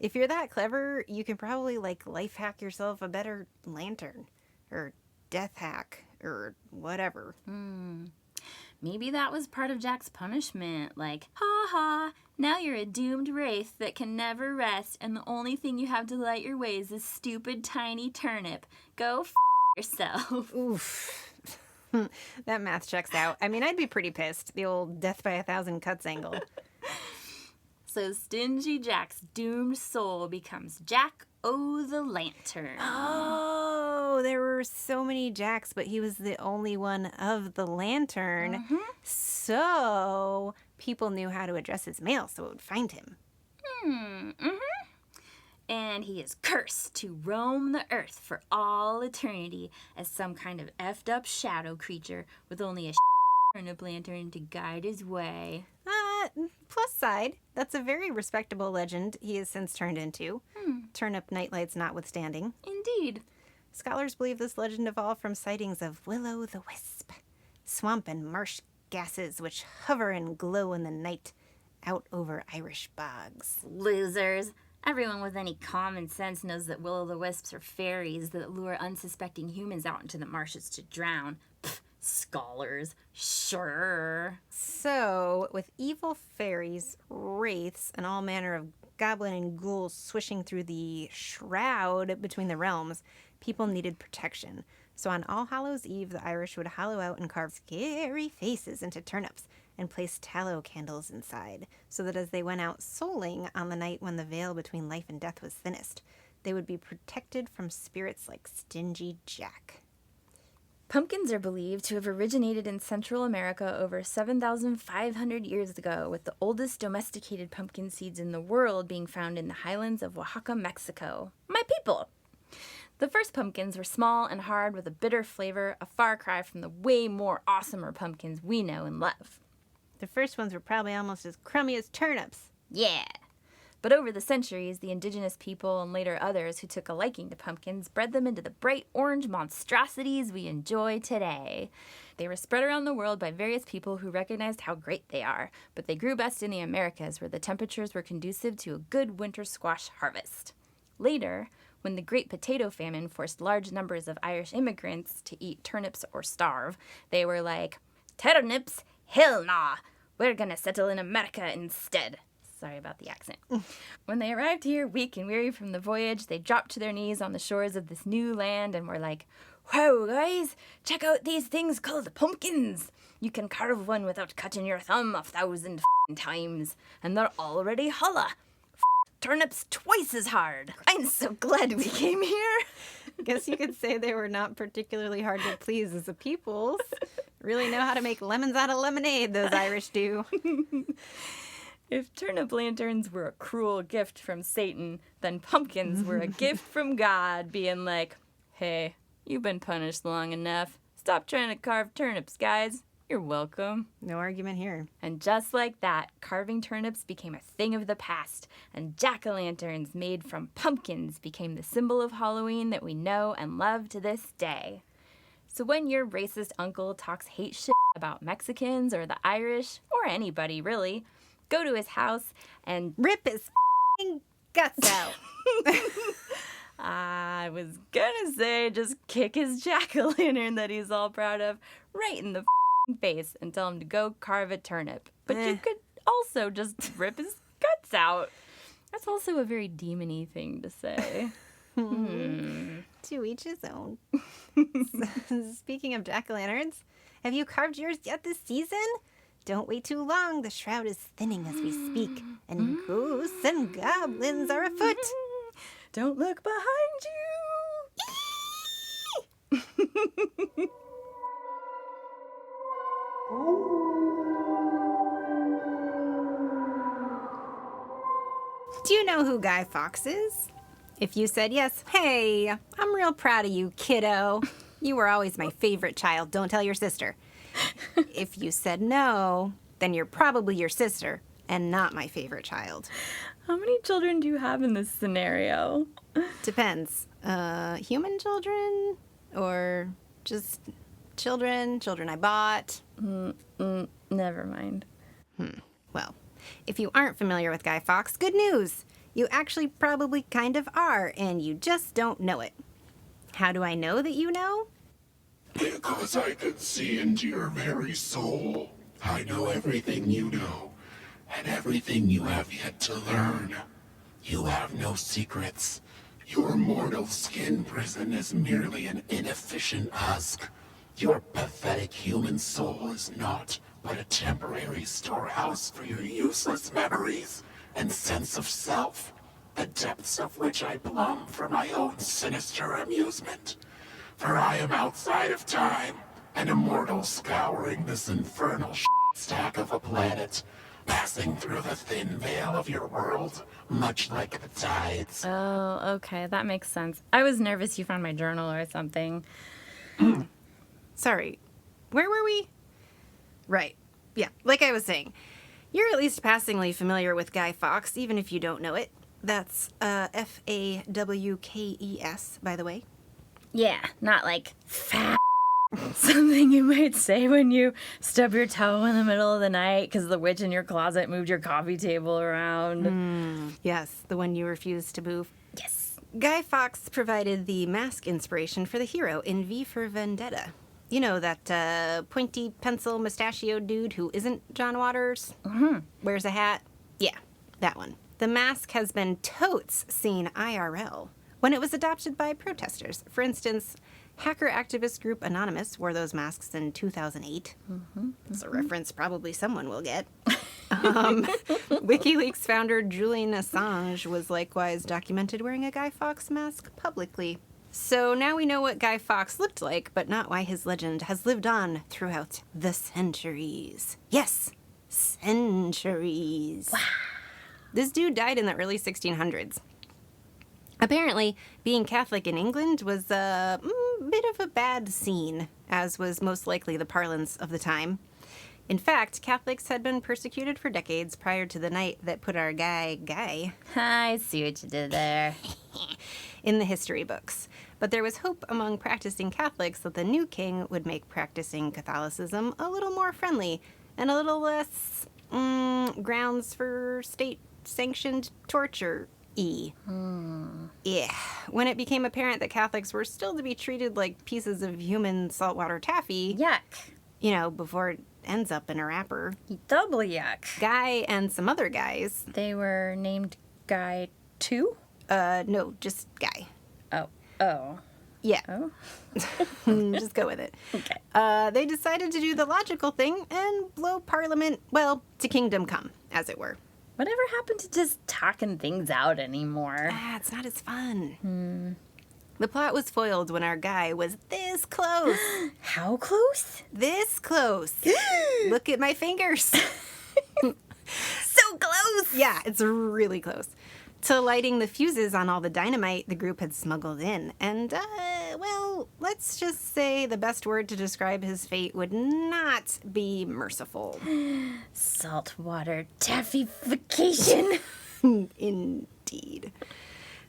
B: If you're that clever, you can probably, like, life hack yourself a better lantern. Or death hack. Or whatever.
A: Maybe that was part of Jack's punishment. Like, ha ha, now you're a doomed wraith that can never rest, and the only thing you have to light your way is this stupid tiny turnip. Go yourself.
B: Oof. That math checks out. I mean, I'd be pretty pissed. The old death by 1,000 cuts angle.
A: So Stingy Jack's doomed soul becomes Jack O' the Lantern.
B: Oh, there were so many Jacks, but he was the only one of the lantern. So people knew how to address his mail so it would find him.
A: And he is cursed to roam the earth for all eternity as some kind of effed up shadow creature with only a turnip lantern to guide his way.
B: Plus side, that's a very respectable legend he has since turned into. Turnip nightlights notwithstanding.
A: Indeed.
B: Scholars believe this legend evolved from sightings of will-o'-the-wisp, swamp and marsh gases which hover and glow in the night out over Irish bogs.
A: Losers. Everyone with any common sense knows that will-o'-the-wisps are fairies that lure unsuspecting humans out into the marshes to drown. Pfft, scholars. Sure.
B: So, with evil fairies, wraiths, and all manner of goblin and ghouls swishing through the shroud between the realms, people needed protection. So on All Hallows' Eve, the Irish would hollow out and carve scary faces into turnips and place tallow candles inside, so that as they went out souling on the night when the veil between life and death was thinnest, they would be protected from spirits like Stingy Jack.
A: Pumpkins are believed to have originated in Central America over 7,500 years ago, with the oldest domesticated pumpkin seeds in the world being found in the highlands of Oaxaca, Mexico. My people! The first pumpkins were small and hard with a bitter flavor, a far cry from the way more awesomer pumpkins we know and love.
B: The first ones were probably almost as crummy as turnips.
A: Yeah. But over the centuries, the indigenous people and later others who took a liking to pumpkins bred them into the bright orange monstrosities we enjoy today. They were spread around the world by various people who recognized how great they are, but they grew best in the Americas where the temperatures were conducive to a good winter squash harvest. Later, when the Great Potato Famine forced large numbers of Irish immigrants to eat turnips or starve, they were like, turnips? Hell nah! We're gonna settle in America instead. Sorry about the accent. When they arrived here, weak and weary from the voyage, they dropped to their knees on the shores of this new land and were like, "Whoa, guys, check out these things called pumpkins. You can carve one without cutting your thumb 1,000 times, and they're already holla. Turnips twice as hard. I'm so glad we came here."
B: Guess you could say they were not particularly hard to please as a peoples. Really know how to make lemons out of lemonade, those Irish do.
A: If turnip lanterns were a cruel gift from Satan, then pumpkins were a gift from God, being like, "Hey, you've been punished long enough. Stop trying to carve turnips, guys. You're welcome."
B: No argument here.
A: And just like that, carving turnips became a thing of the past, and jack-o'-lanterns made from pumpkins became the symbol of Halloween that we know and love to this day. So when your racist uncle talks hate shit about Mexicans or the Irish, or anybody really, go to his house and
B: Rip his f***ing guts out.
A: I was gonna say just kick his jack-o'-lantern that he's all proud of right in the face and tell him to go carve a turnip. But you could also just rip his guts out. That's also a very demon-y thing to say.
B: To each his own. Speaking of jack-o'-lanterns, have you carved yours yet this season? Don't wait too long. The shroud is thinning as we speak, and ghosts and goblins are afoot.
A: Don't look behind you.
B: Do you know who Guy Fawkes is? If you said yes, hey, I'm real proud of you, kiddo. You were always my favorite child. Don't tell your sister. If you said no, then you're probably your sister and not my favorite child.
A: How many children do you have in this scenario?
B: Depends. Human children or just children I bought?
A: Never mind.
B: Well, if you aren't familiar with Guy Fawkes, good news. You actually probably kind of are, and you just don't know it. How do I know that you know?
D: Because I can see into your very soul. I know everything you know, and everything you have yet to learn. You have no secrets. Your mortal skin prison is merely an inefficient husk. Your pathetic human soul is naught but a temporary storehouse for your useless memories and sense of self, the depths of which I plumb for my own sinister amusement. For I am outside of time, an immortal scouring this infernal stack of a planet, passing through the thin veil of your world, much like the tides.
A: Oh, okay, that makes sense. I was nervous you found my journal or something.
B: Sorry, where were we? Right. Yeah, like I was saying, you're at least passingly familiar with Guy Fawkes, even if you don't know it. That's Fawkes, by the way.
A: Yeah, not like fat. Something you might say when you stub your toe in the middle of the night because the witch in your closet moved your coffee table around.
B: Yes, the one you refused to move.
A: Yes.
B: Guy Fawkes provided the mask inspiration for the hero in V for Vendetta. You know, that pointy pencil mustachioed dude who isn't John Waters? Mm-hmm. Wears a hat? Yeah, that one. The mask has been totes seen IRL when it was adopted by protesters. For instance, hacker activist group Anonymous wore those masks in 2008. It's a reference probably someone will get. WikiLeaks founder Julian Assange was likewise documented wearing a Guy Fawkes mask publicly. So now we know what Guy Fawkes looked like, but not why his legend has lived on throughout the centuries. Yes, centuries. Wow. This dude died in the early 1600s. Apparently, being Catholic in England was a bit of a bad scene, as was most likely the parlance of the time. In fact, Catholics had been persecuted for decades prior to the night that put our Guy
A: I see what you did there.
B: in the history books. But there was hope among practicing Catholics that the new king would make practicing Catholicism a little more friendly and a little less grounds for state-sanctioned torture. Yeah. When it became apparent that Catholics were still to be treated like pieces of human saltwater taffy,
A: Yuck.
B: you know, before it ends up in a wrapper,
A: Double yuck.
B: Guy and some other guys,
A: They were named Guy 2?
B: no, just Guy.
A: Oh.
B: Yeah.
A: Oh?
B: Just go with it.
A: Okay.
B: They decided to do the logical thing and blow Parliament, well, to kingdom come, as it were.
A: Whatever happened to just talking things out anymore?
B: It's not as fun. The plot was foiled when our Guy was this close.
A: How close?
B: This close. Look at my fingers.
A: So close!
B: Yeah, it's really close. To lighting the fuses on all the dynamite the group had smuggled in. And, well, let's just say the best word to describe his fate would not be merciful.
A: Saltwater taffification.
B: Indeed.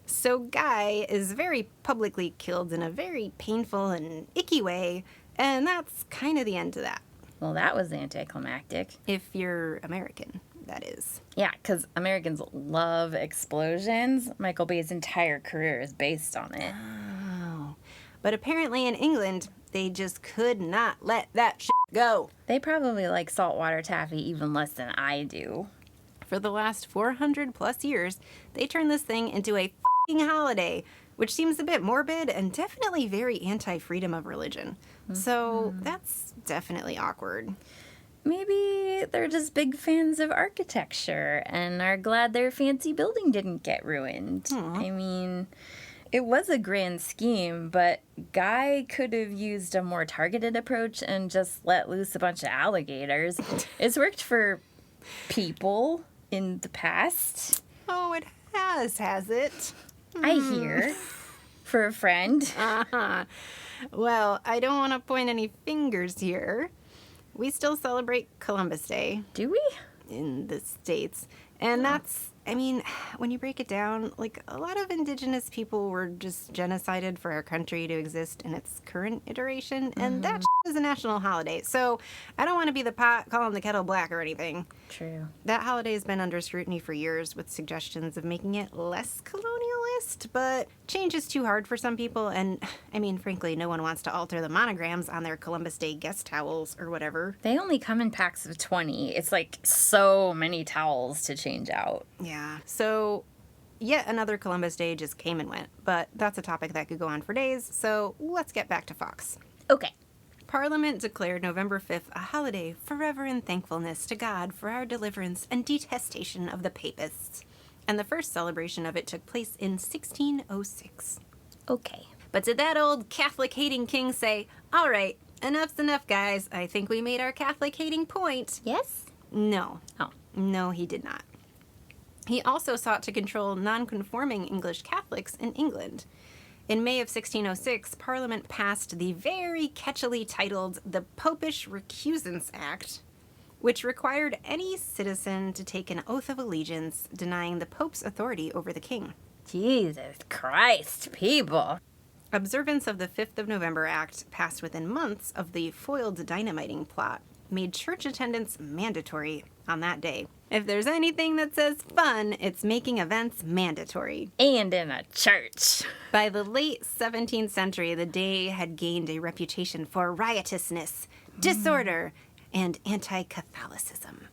B: So Guy is very publicly killed in a very painful and icky way, and that's kind of the end of that.
A: Well, that was anticlimactic.
B: If you're American, that is.
A: Yeah, because Americans love explosions. Michael Bay's entire career is based on it.
B: Oh. But apparently in England, they just could not let that shit go.
A: They probably like saltwater taffy even less than I do.
B: For the last 400 plus years, they turned this thing into a f***ing holiday, which seems a bit morbid and definitely very anti-freedom of religion. So that's definitely awkward.
A: Maybe they're just big fans of architecture and are glad their fancy building didn't get ruined. I mean, it was a grand scheme, but Guy could have used a more targeted approach and just let loose a bunch of alligators. It's worked for people in the past.
B: Oh, it has it?
A: I hear. For a friend.
B: Uh-huh. Well, I don't want to point any fingers here. We still celebrate Columbus Day
A: Do we?
B: in the States. And that's, I mean, when you break it down, like, a lot of indigenous people were just genocided for our country to exist in its current iteration, and that is a national holiday, so I don't want to be the pot calling the kettle black or anything.
A: True.
B: That holiday has been under scrutiny for years with suggestions of making it less colonialist, but change is too hard for some people, and I mean, frankly, no one wants to alter the monograms on their Columbus Day guest towels or whatever.
A: They only come in packs of 20. It's like so many towels to change out.
B: Yeah, so yet another Columbus Day just came and went, but that's a topic that could go on for days, so let's get back to Fawkes.
A: Okay.
B: Parliament declared November 5th a holiday forever in thankfulness to God for our deliverance and detestation of the papists. And the first celebration of it took place in 1606.
A: Okay.
B: But did that old Catholic-hating king say, "All right, enough's enough, guys. I think we made our Catholic-hating point"?
A: Yes?
B: No.
A: Oh.
B: No, he did not. He also sought to control non-conforming English Catholics in England. In May of 1606, Parliament passed the very catchily titled the Popish Recusance Act, which required any citizen to take an oath of allegiance denying the Pope's authority over the king.
A: Jesus Christ, people.
B: Observance of the 5th of November Act, passed within months of the foiled dynamiting plot, made church attendance mandatory on that day. If there's anything that says fun, it's making events mandatory.
A: And in a church.
B: By the late 17th century, the day had gained a reputation for riotousness, disorder, and anti-Catholicism.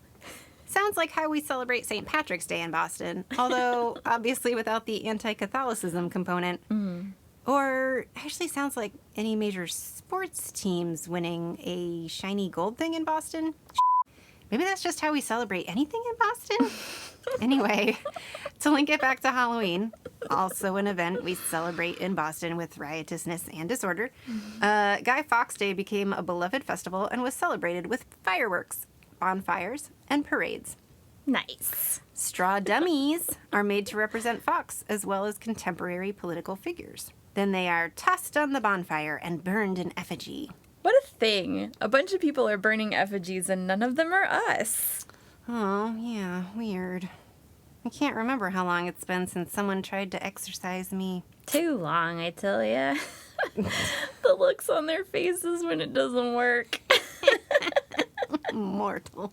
B: Sounds like how we celebrate St. Patrick's Day in Boston, although obviously without the anti-Catholicism component. Or actually sounds like any major sports teams winning a shiny gold thing in Boston. Maybe that's just how we celebrate anything in Boston? Anyway, to link it back to Halloween, also an event we celebrate in Boston with riotousness and disorder, Guy Fawkes Day became a beloved festival and was celebrated with fireworks, bonfires, and parades.
A: Nice.
B: Straw dummies are made to represent Fawkes as well as contemporary political figures. Then they are tossed on the bonfire and burned in effigy.
A: What a thing. A bunch of people are burning effigies and none of them are us.
B: Oh, yeah, weird. I can't remember how long it's been since someone tried to exorcise me.
A: Too long, I tell ya. The looks on their faces when it doesn't work.
B: Mortal.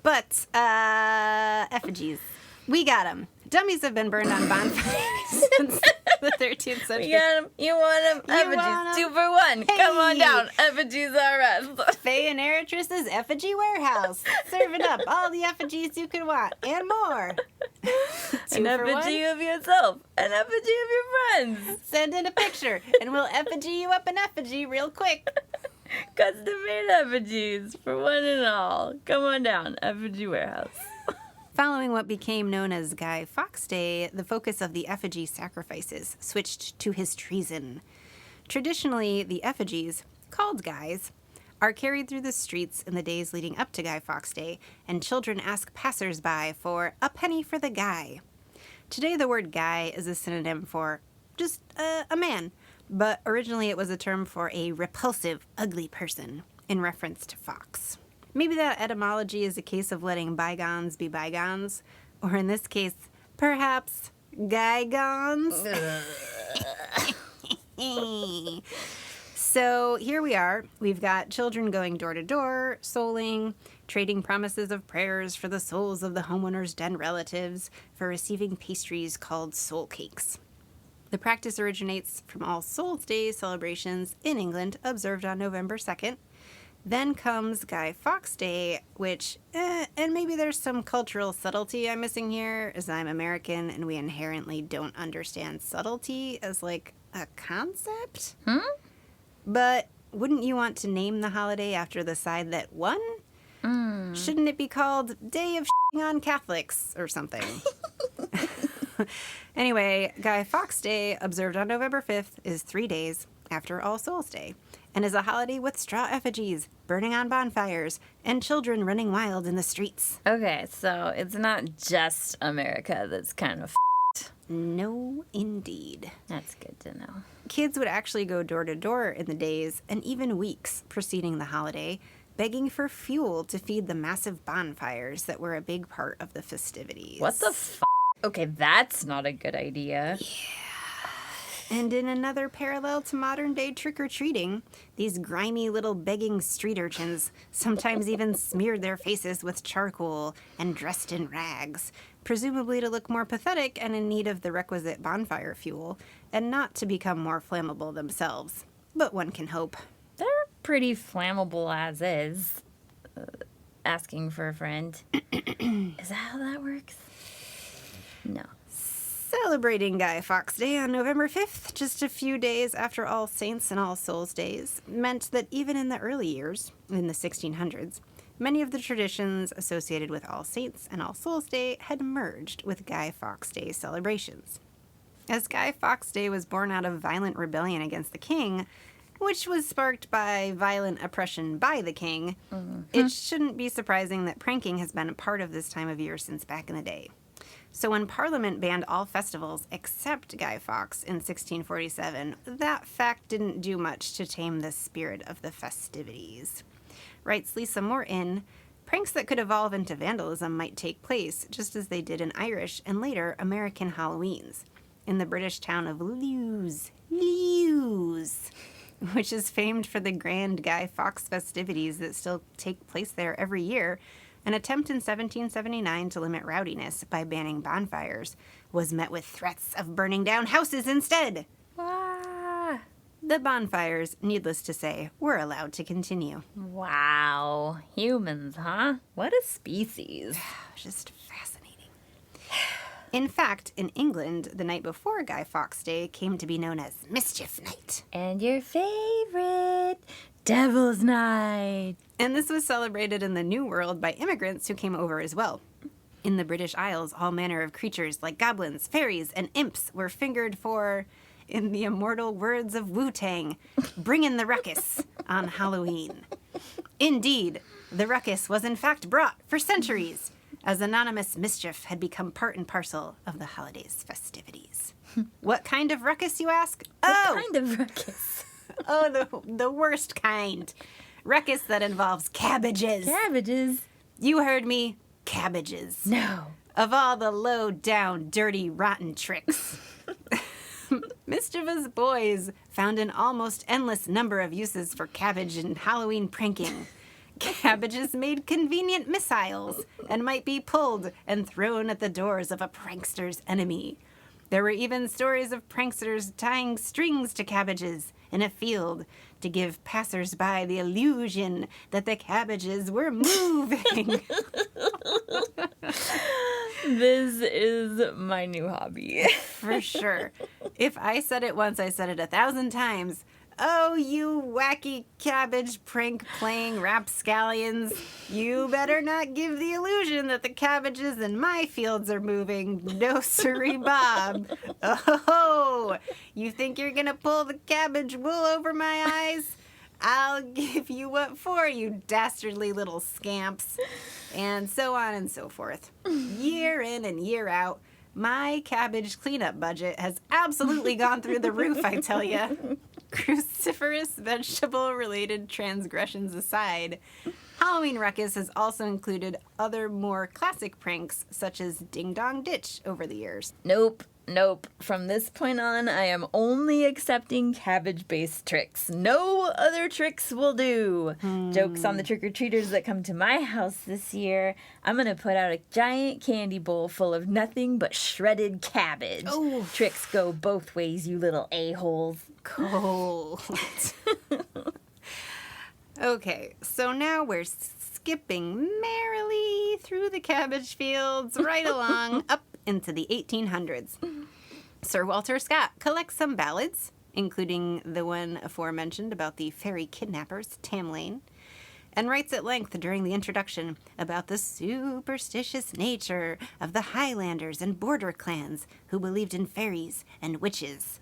B: But, effigies. We got them. Dummies have been burned on bonfires since the 13th century.
A: We got 'em. You want them?
B: You
A: Effigies.
B: want 'em?
A: 2 for 1. Come on
B: Hey.
A: down. Effigies are us.
B: Faye and Eritris's Effigy Warehouse. Serving up all the effigies you could want and more.
A: An
B: 2 for 1.
A: effigy of yourself. An effigy of your friends.
B: Send in a picture and we'll effigy you up an effigy real quick.
A: Custom made effigies for one and all. Come on down. Effigy Warehouse.
B: Following what became known as Guy Fawkes Day, the focus of the effigy sacrifices switched to his treason. Traditionally, the effigies, called guys, are carried through the streets in the days leading up to Guy Fawkes Day, and children ask passers-by for a penny for the guy. Today, the word guy is a synonym for just a man, but originally it was a term for a repulsive, ugly person, in reference to Fawkes. Maybe that etymology is a case of letting bygones be bygones, or in this case, perhaps, guygons. So here we are. We've got children going door to door, souling, trading promises of prayers for the souls of the homeowner's dead relatives for receiving pastries called soul cakes. The practice originates from All Souls' Day celebrations in England, observed on November 2nd. Then comes Guy Fawkes Day, which, and maybe there's some cultural subtlety I'm missing here, as I'm American and we inherently don't understand subtlety as like a concept. But wouldn't you want to name the holiday after the side that won? Shouldn't it be called Day of Shitting on Catholics or something? Anyway, Guy Fawkes Day, observed on November 5th, is 3 days after All Souls' Day, and is a holiday with straw effigies, burning on bonfires, and children running wild in the streets.
A: Okay, so it's not just America that's kind of
B: No, indeed.
A: That's good to know.
B: Kids would actually go door to door in the days and even weeks preceding the holiday, begging for fuel to feed the massive bonfires that were a big part of the festivities.
A: What the Okay, that's not a good idea.
B: And in another parallel to modern-day trick-or-treating, these grimy little begging street urchins sometimes even smeared their faces with charcoal and dressed in rags, presumably to look more pathetic and in need of the requisite bonfire fuel, and not to become more flammable themselves. But one can hope.
A: They're pretty flammable as is. Asking for a friend. Is that how that works? No.
B: Celebrating Guy Fawkes Day on November 5th, just a few days after All Saints and All Souls Days, meant that even in the early years, in the 1600s, many of the traditions associated with All Saints and All Souls Day had merged with Guy Fawkes Day celebrations. As Guy Fawkes Day was born out of violent rebellion against the king, which was sparked by violent oppression by the king, it shouldn't be surprising that pranking has been a part of this time of year since back in the day. So when Parliament banned all festivals except Guy Fawkes in 1647, that fact didn't do much to tame the spirit of the festivities. Writes Lisa Morton, pranks that could evolve into vandalism might take place, just as they did in Irish and later American Halloweens. In the British town of Lewes, which is famed for the grand Guy Fawkes festivities that still take place there every year, an attempt in 1779 to limit rowdiness by banning bonfires was met with threats of burning down houses instead.
A: Ah.
B: The bonfires, needless to say, were allowed to continue.
A: Wow. Humans, huh? What a species.
B: Just fascinating. In fact, in England, the night before Guy Fawkes Day came to be known as Mischief Night.
A: And your favorite, Devil's Night.
B: And this was celebrated in the New World by immigrants who came over as well. In the British Isles, all manner of creatures like goblins, fairies, and imps were fingered for, in the immortal words of Wu-Tang, bringing the ruckus on Halloween. Indeed, the ruckus was in fact brought for centuries, as anonymous mischief had become part and parcel of the holiday's festivities. What kind of ruckus, you ask?
A: What kind of ruckus?
B: The worst kind. Ruckus that involves cabbages.
A: Cabbages?
B: You heard me. Cabbages.
A: No.
B: Of all the low-down, dirty, rotten tricks. Mischievous boys found an almost endless number of uses for cabbage in Halloween pranking. Cabbages made convenient missiles and might be pulled and thrown at the doors of a prankster's enemy. There were even stories of pranksters tying strings to cabbages in a field to give passers-by the illusion that the cabbages were moving.
A: This is my new hobby.
B: For sure. If I said it once, I said it 1,000 times. Oh, you wacky cabbage prank-playing rapscallions. You better not give the illusion that the cabbages in my fields are moving. No siree, Bob. Oh, you think you're gonna pull the cabbage wool over my eyes? I'll give you what for, you dastardly little scamps. And so on and so forth. Year in and year out, my cabbage cleanup budget has absolutely gone through the roof, I tell ya. Cruciferous vegetable-related transgressions aside, Halloween Ruckus has also included other more classic pranks, such as Ding Dong Ditch, over the years.
A: Nope. From this point on, I am only accepting cabbage-based tricks. No other tricks will do. Jokes on the trick-or-treaters that come to my house this year. I'm going to put out a giant candy bowl full of nothing but shredded cabbage.
B: Oh.
A: Tricks go both ways, you little a-holes.
B: Cold. Okay, so now we're skipping merrily through the cabbage fields right along up into the 1800s. Sir Walter Scott collects some ballads, including the one aforementioned about the fairy kidnappers, Tamlane, and writes at length during the introduction about the superstitious nature of the Highlanders and border clans who believed in fairies and witches,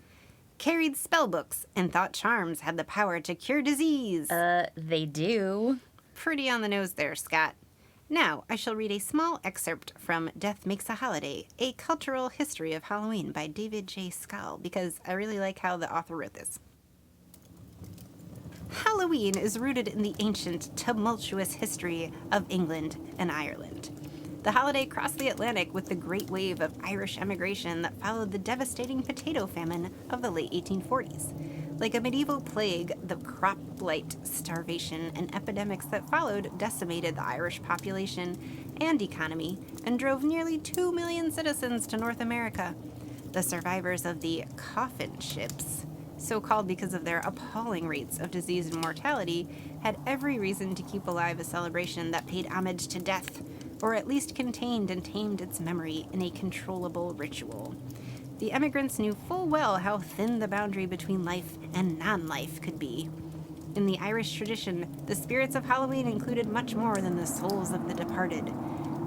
B: carried spellbooks, and thought charms had the power to cure disease.
A: They do.
B: Pretty on the nose there, Scott. Now, I shall read a small excerpt from Death Makes a Holiday, A Cultural History of Halloween by David J. Scull, because I really like how the author wrote this. Halloween is rooted in the ancient, tumultuous history of England and Ireland. The holiday crossed the Atlantic with the great wave of Irish emigration that followed the devastating potato famine of the late 1840s. Like a medieval plague, the crop blight, starvation, and epidemics that followed decimated the Irish population and economy and drove nearly 2 million citizens to North America. The survivors of the coffin ships, so called because of their appalling rates of disease and mortality, had every reason to keep alive a celebration that paid homage to death, or at least contained and tamed its memory in a controllable ritual. The emigrants knew full well how thin the boundary between life and non-life could be. In the Irish tradition, the spirits of Halloween included much more than the souls of the departed.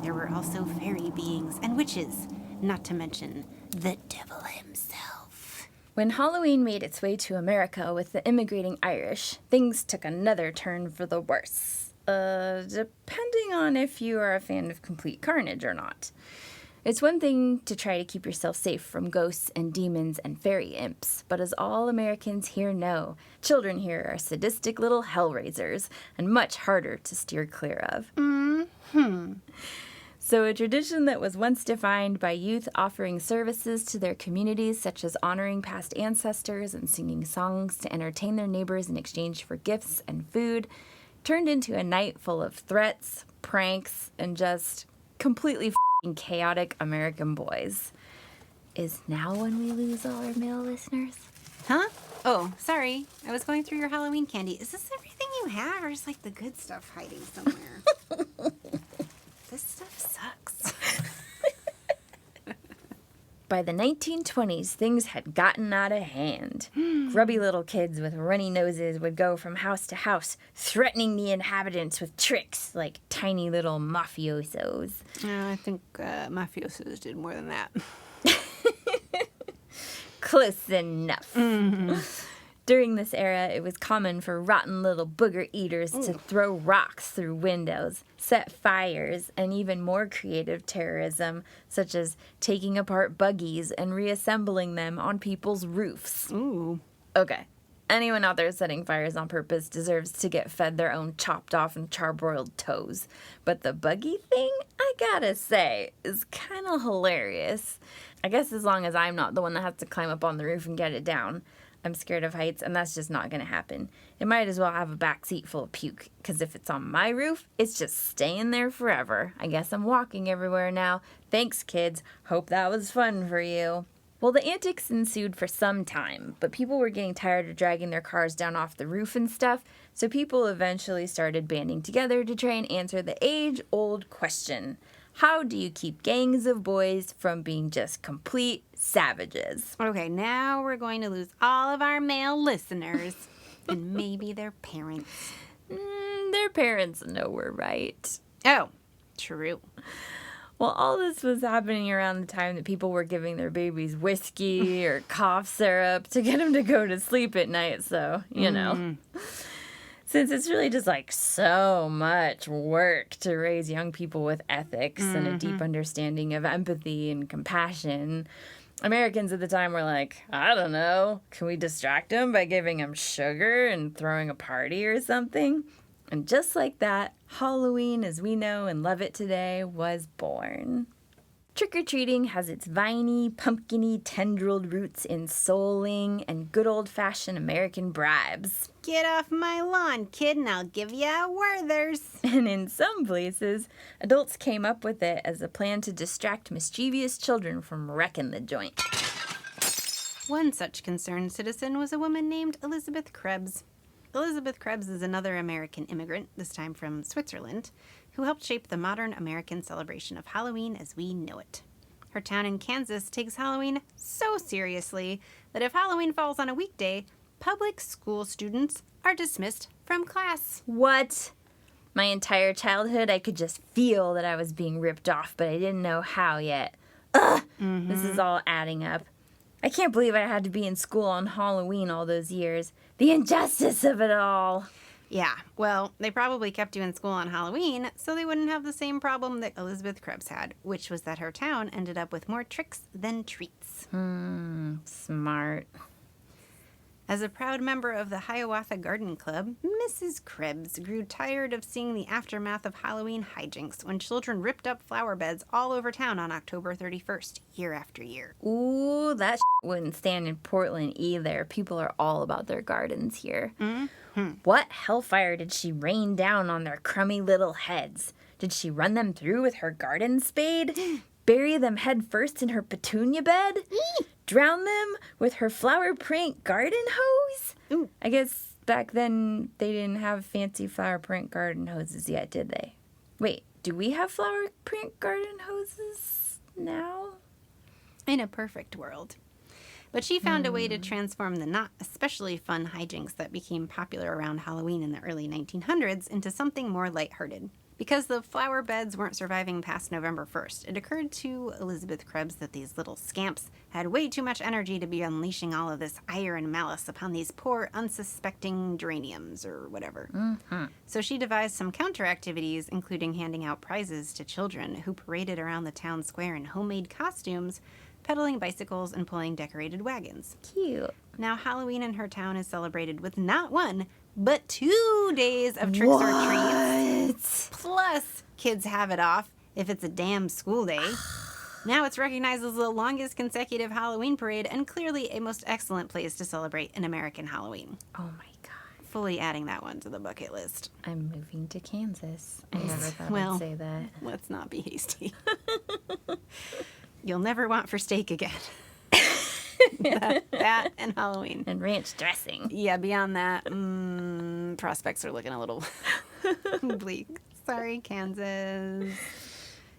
B: There were also fairy beings and witches, not to mention the devil himself.
A: When Halloween made its way to America with the immigrating Irish, things took another turn for the worse. Depending on if you are a fan of complete carnage or not. It's one thing to try to keep yourself safe from ghosts and demons and fairy imps, but as all Americans here know, children here are sadistic little hellraisers and much harder to steer clear of. So a tradition that was once defined by youth offering services to their communities, such as honoring past ancestors and singing songs to entertain their neighbors in exchange for gifts and food, turned into a night full of threats, pranks, and just completely f***ing chaotic American boys. Is now when we lose all our male listeners?
B: Huh? Oh, sorry. I was going through your Halloween candy. Is this everything you have, or is like the good stuff hiding somewhere? This stuff sucks.
A: By the 1920s, things had gotten out of hand. Grubby little kids with runny noses would go from house to house, threatening the inhabitants with tricks like tiny little mafiosos.
B: I think mafiosos did more than that.
A: Close enough. During this era, it was common for rotten little booger eaters to throw rocks through windows, set fires, and even more creative terrorism, such as taking apart buggies and reassembling them on people's roofs.
B: Ooh.
A: Okay, anyone out there setting fires on purpose deserves to get fed their own chopped off and charbroiled toes. But the buggy thing, I gotta say, is kind of hilarious. I guess as long as I'm not the one that has to climb up on the roof and get it down. I'm scared of heights, and that's just not going to happen. It might as well have a back seat full of puke, because if it's on my roof, it's just staying there forever. I guess I'm walking everywhere now. Thanks, kids. Hope that was fun for you. Well, the antics ensued for some time, but people were getting tired of dragging their cars down off the roof and stuff, so people eventually started banding together to try and answer the age-old question. How do you keep gangs of boys from being just complete savages?
B: Okay, now we're going to lose all of our male listeners. And maybe their parents.
A: Their parents know we're right.
B: Oh, true.
A: Well, all this was happening around the time that people were giving their babies whiskey or cough syrup to get them to go to sleep at night, so, you know. Since it's really just like so much work to raise young people with ethics and a deep understanding of empathy and compassion, Americans at the time were like, I don't know, can we distract them by giving them sugar and throwing a party or something? And just like that, Halloween as we know and love it today was born. Trick-or-treating has its viney, pumpkiny, tendrilled roots in souling and good old-fashioned American bribes.
B: Get off my lawn, kid, and I'll give you a Werther's.
A: And in some places, adults came up with it as a plan to distract mischievous children from wrecking the joint.
B: One such concerned citizen was a woman named Elizabeth Krebs. Elizabeth Krebs is another American immigrant, this time from Switzerland, who helped shape the modern American celebration of Halloween as we know it. Her town in Kansas takes Halloween so seriously that if Halloween falls on a weekday, public school students are dismissed from class.
A: What? My entire childhood, I could just feel that I was being ripped off, but I didn't know how yet. Ugh! This is all adding up. I can't believe I had to be in school on Halloween all those years. The injustice of it all.
B: Yeah, well, they probably kept you in school on Halloween so they wouldn't have the same problem that Elizabeth Krebs had, which was that her town ended up with more tricks than treats.
A: Smart.
B: As a proud member of the Hiawatha Garden Club, Mrs. Krebs grew tired of seeing the aftermath of Halloween hijinks when children ripped up flower beds all over town on October 31st, year after year.
A: Ooh, that wouldn't stand in Portland either. People are all about their gardens here. What hellfire did she rain down on their crummy little heads? Did she run them through with her garden spade? Bury them head first in her petunia bed? Drown them with her flower print garden hose?
B: Ooh.
A: I guess back then they didn't have fancy flower print garden hoses yet, did they? Wait, do we have flower print garden hoses now?
B: In a perfect world. But she found a way to transform the not especially fun hijinks that became popular around Halloween in the early 1900s into something more lighthearted. Because the flower beds weren't surviving past November 1st, it occurred to Elizabeth Krebs that these little scamps had way too much energy to be unleashing all of this ire and malice upon these poor, unsuspecting geraniums or whatever. So she devised some counter activities, including handing out prizes to children who paraded around the town square in homemade costumes, pedaling bicycles, and pulling decorated wagons.
A: Cute.
B: Now, Halloween in her town is celebrated with not 1, but 2 days of tricks or treats. Plus, kids have it off if it's a damn school day. Now it's recognized as the longest consecutive Halloween parade and clearly a most excellent place to celebrate an American Halloween.
A: Oh my God.
B: Fully adding that one to the bucket list.
A: I'm moving to Kansas. I never thought
B: Well,
A: I'd say that.
B: Let's not be hasty. You'll never want for steak again. that and Halloween.
A: And ranch dressing.
B: Yeah, beyond that, prospects are looking a little bleak. Sorry, Kansas.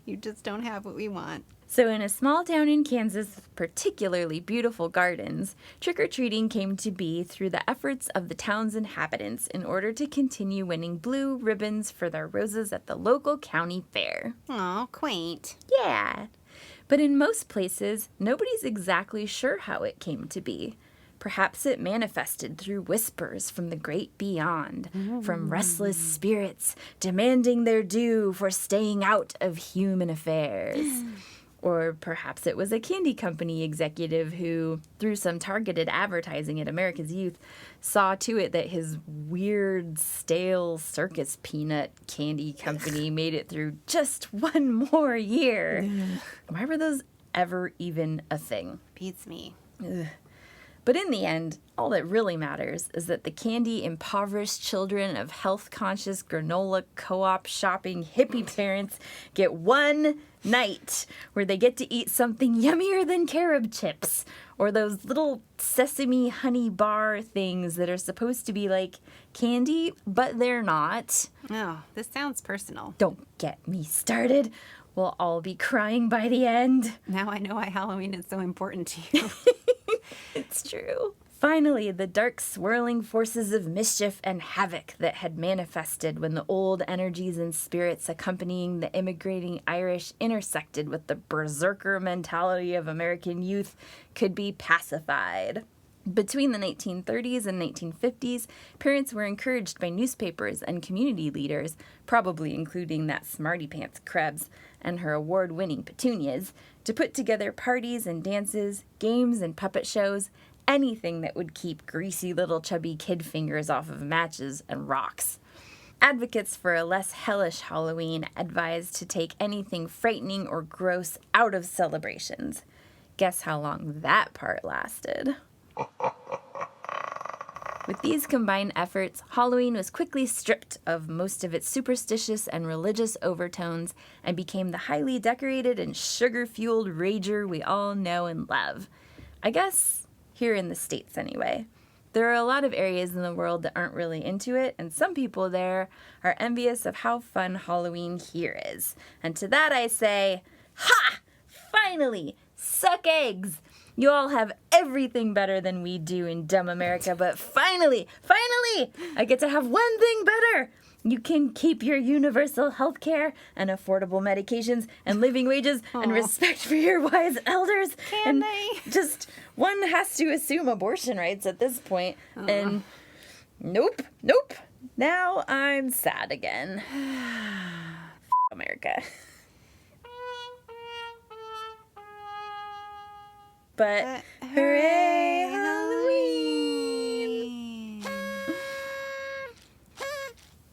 B: You just don't have what we want.
A: So in a small town in Kansas with particularly beautiful gardens, trick-or-treating came to be through the efforts of the town's inhabitants in order to continue winning blue ribbons for their roses at the local county fair.
B: Aw, quaint.
A: Yeah. But in most places, nobody's exactly sure how it came to be. Perhaps it manifested through whispers from the great beyond, from restless spirits demanding their due for staying out of human affairs. Or perhaps it was a candy company executive who, through some targeted advertising at America's youth, saw to it that his weird, stale circus peanut candy company made it through just one more year. Why were those ever even a thing?
B: Beats me.
A: Ugh. But in the end, all that really matters is that the candy-impoverished children of health-conscious granola co-op shopping hippie parents get one night where they get to eat something yummier than carob chips or those little sesame honey bar things that are supposed to be like candy, but they're not.
B: Oh, this sounds personal.
A: Don't get me started. We'll all be crying by the end.
B: Now I know why Halloween is so important to you.
A: It's true. Finally, the dark swirling forces of mischief and havoc that had manifested when the old energies and spirits accompanying the immigrating Irish intersected with the berserker mentality of American youth could be pacified. Between the 1930s and 1950s, parents were encouraged by newspapers and community leaders, probably including that smarty pants Krebs and her award-winning petunias, to put together parties and dances, games and puppet shows, anything that would keep greasy little chubby kid fingers off of matches and rocks. Advocates for a less hellish Halloween advised to take anything frightening or gross out of celebrations. Guess how long that part lasted. With these combined efforts, Halloween was quickly stripped of most of its superstitious and religious overtones and became the highly decorated and sugar-fueled rager we all know and love. I guess here in the States anyway. There are a lot of areas in the world that aren't really into it, and some people there are envious of how fun Halloween here is. And to that I say, ha! Finally! Suck eggs! You all have everything better than we do in dumb America, but finally, I get to have one thing better. You can keep your universal health care and affordable medications and living wages and respect for your wise elders.
B: Can they?
A: Just one has to assume abortion rights at this point. And nope. Now I'm sad again. America. But hooray, Halloween!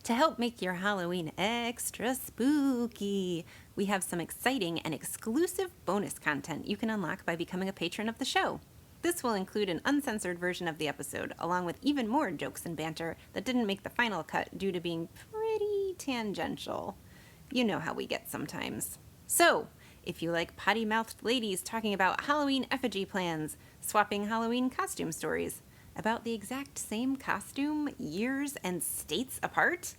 B: To help make your Halloween extra spooky, we have some exciting and exclusive bonus content you can unlock by becoming a patron of the show. This will include an uncensored version of the episode, along with even more jokes and banter that didn't make the final cut due to being pretty tangential. You know how we get sometimes. So, if you like potty-mouthed ladies talking about Halloween effigy plans, swapping Halloween costume stories, about the exact same costume, years and states apart,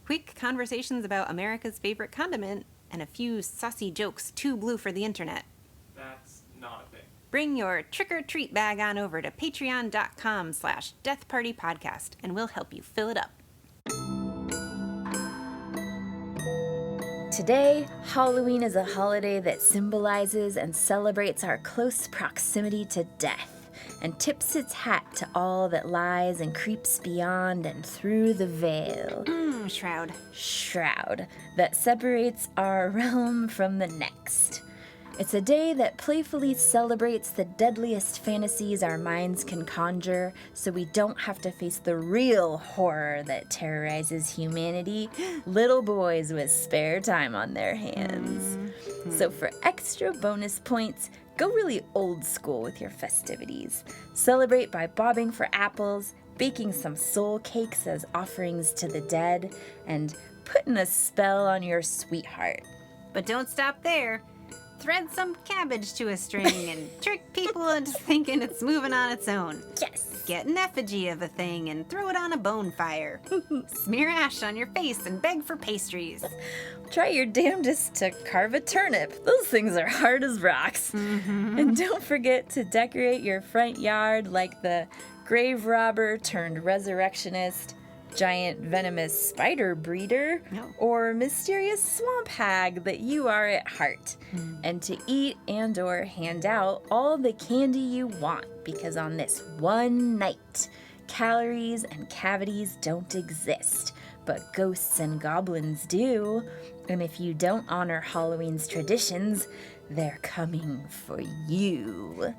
B: quick conversations about America's favorite condiment, and a few saucy jokes too blue for the internet,
C: That's not a thing.
B: bring your trick-or-treat bag on over to patreon.com/deathpartypodcast and we'll help you fill it up.
A: Today, Halloween is a holiday that symbolizes and celebrates our close proximity to death and tips its hat to all that lies and creeps beyond and through the veil.
B: Shroud.
A: Shroud that separates our realm from the next. It's a day that playfully celebrates the deadliest fantasies our minds can conjure so we don't have to face the real horror that terrorizes humanity, little boys with spare time on their hands. So for extra bonus points, go really old school with your festivities. Celebrate by bobbing for apples, baking some soul cakes as offerings to the dead, and putting a spell on your sweetheart.
B: But don't stop there. Thread some cabbage to a string and trick people into thinking it's moving on its own.
A: Yes!
B: Get an effigy of a thing and throw it on a bonfire. Smear ash on your face and beg for pastries.
A: Try your damnedest to carve a turnip. Those things are hard as rocks. And don't forget to decorate your front yard like the grave robber turned resurrectionist, giant venomous spider breeder, or mysterious swamp hag that you are at heart. And to eat and or hand out all the candy you want, because on this one night, calories and cavities don't exist, but ghosts and goblins do. And if you don't honor Halloween's traditions, they're coming for you.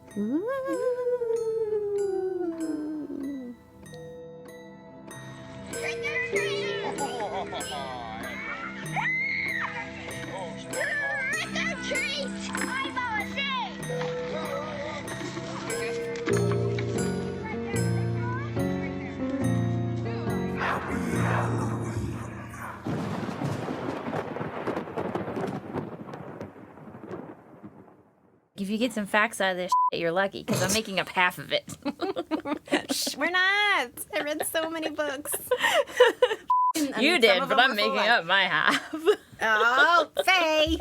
A: If you get some facts out of this shit, you're lucky, because I'm making up half of it.
B: Shh, we're not. I read so many books.
A: You did, but I'm making up my half.
B: Oh, Faye.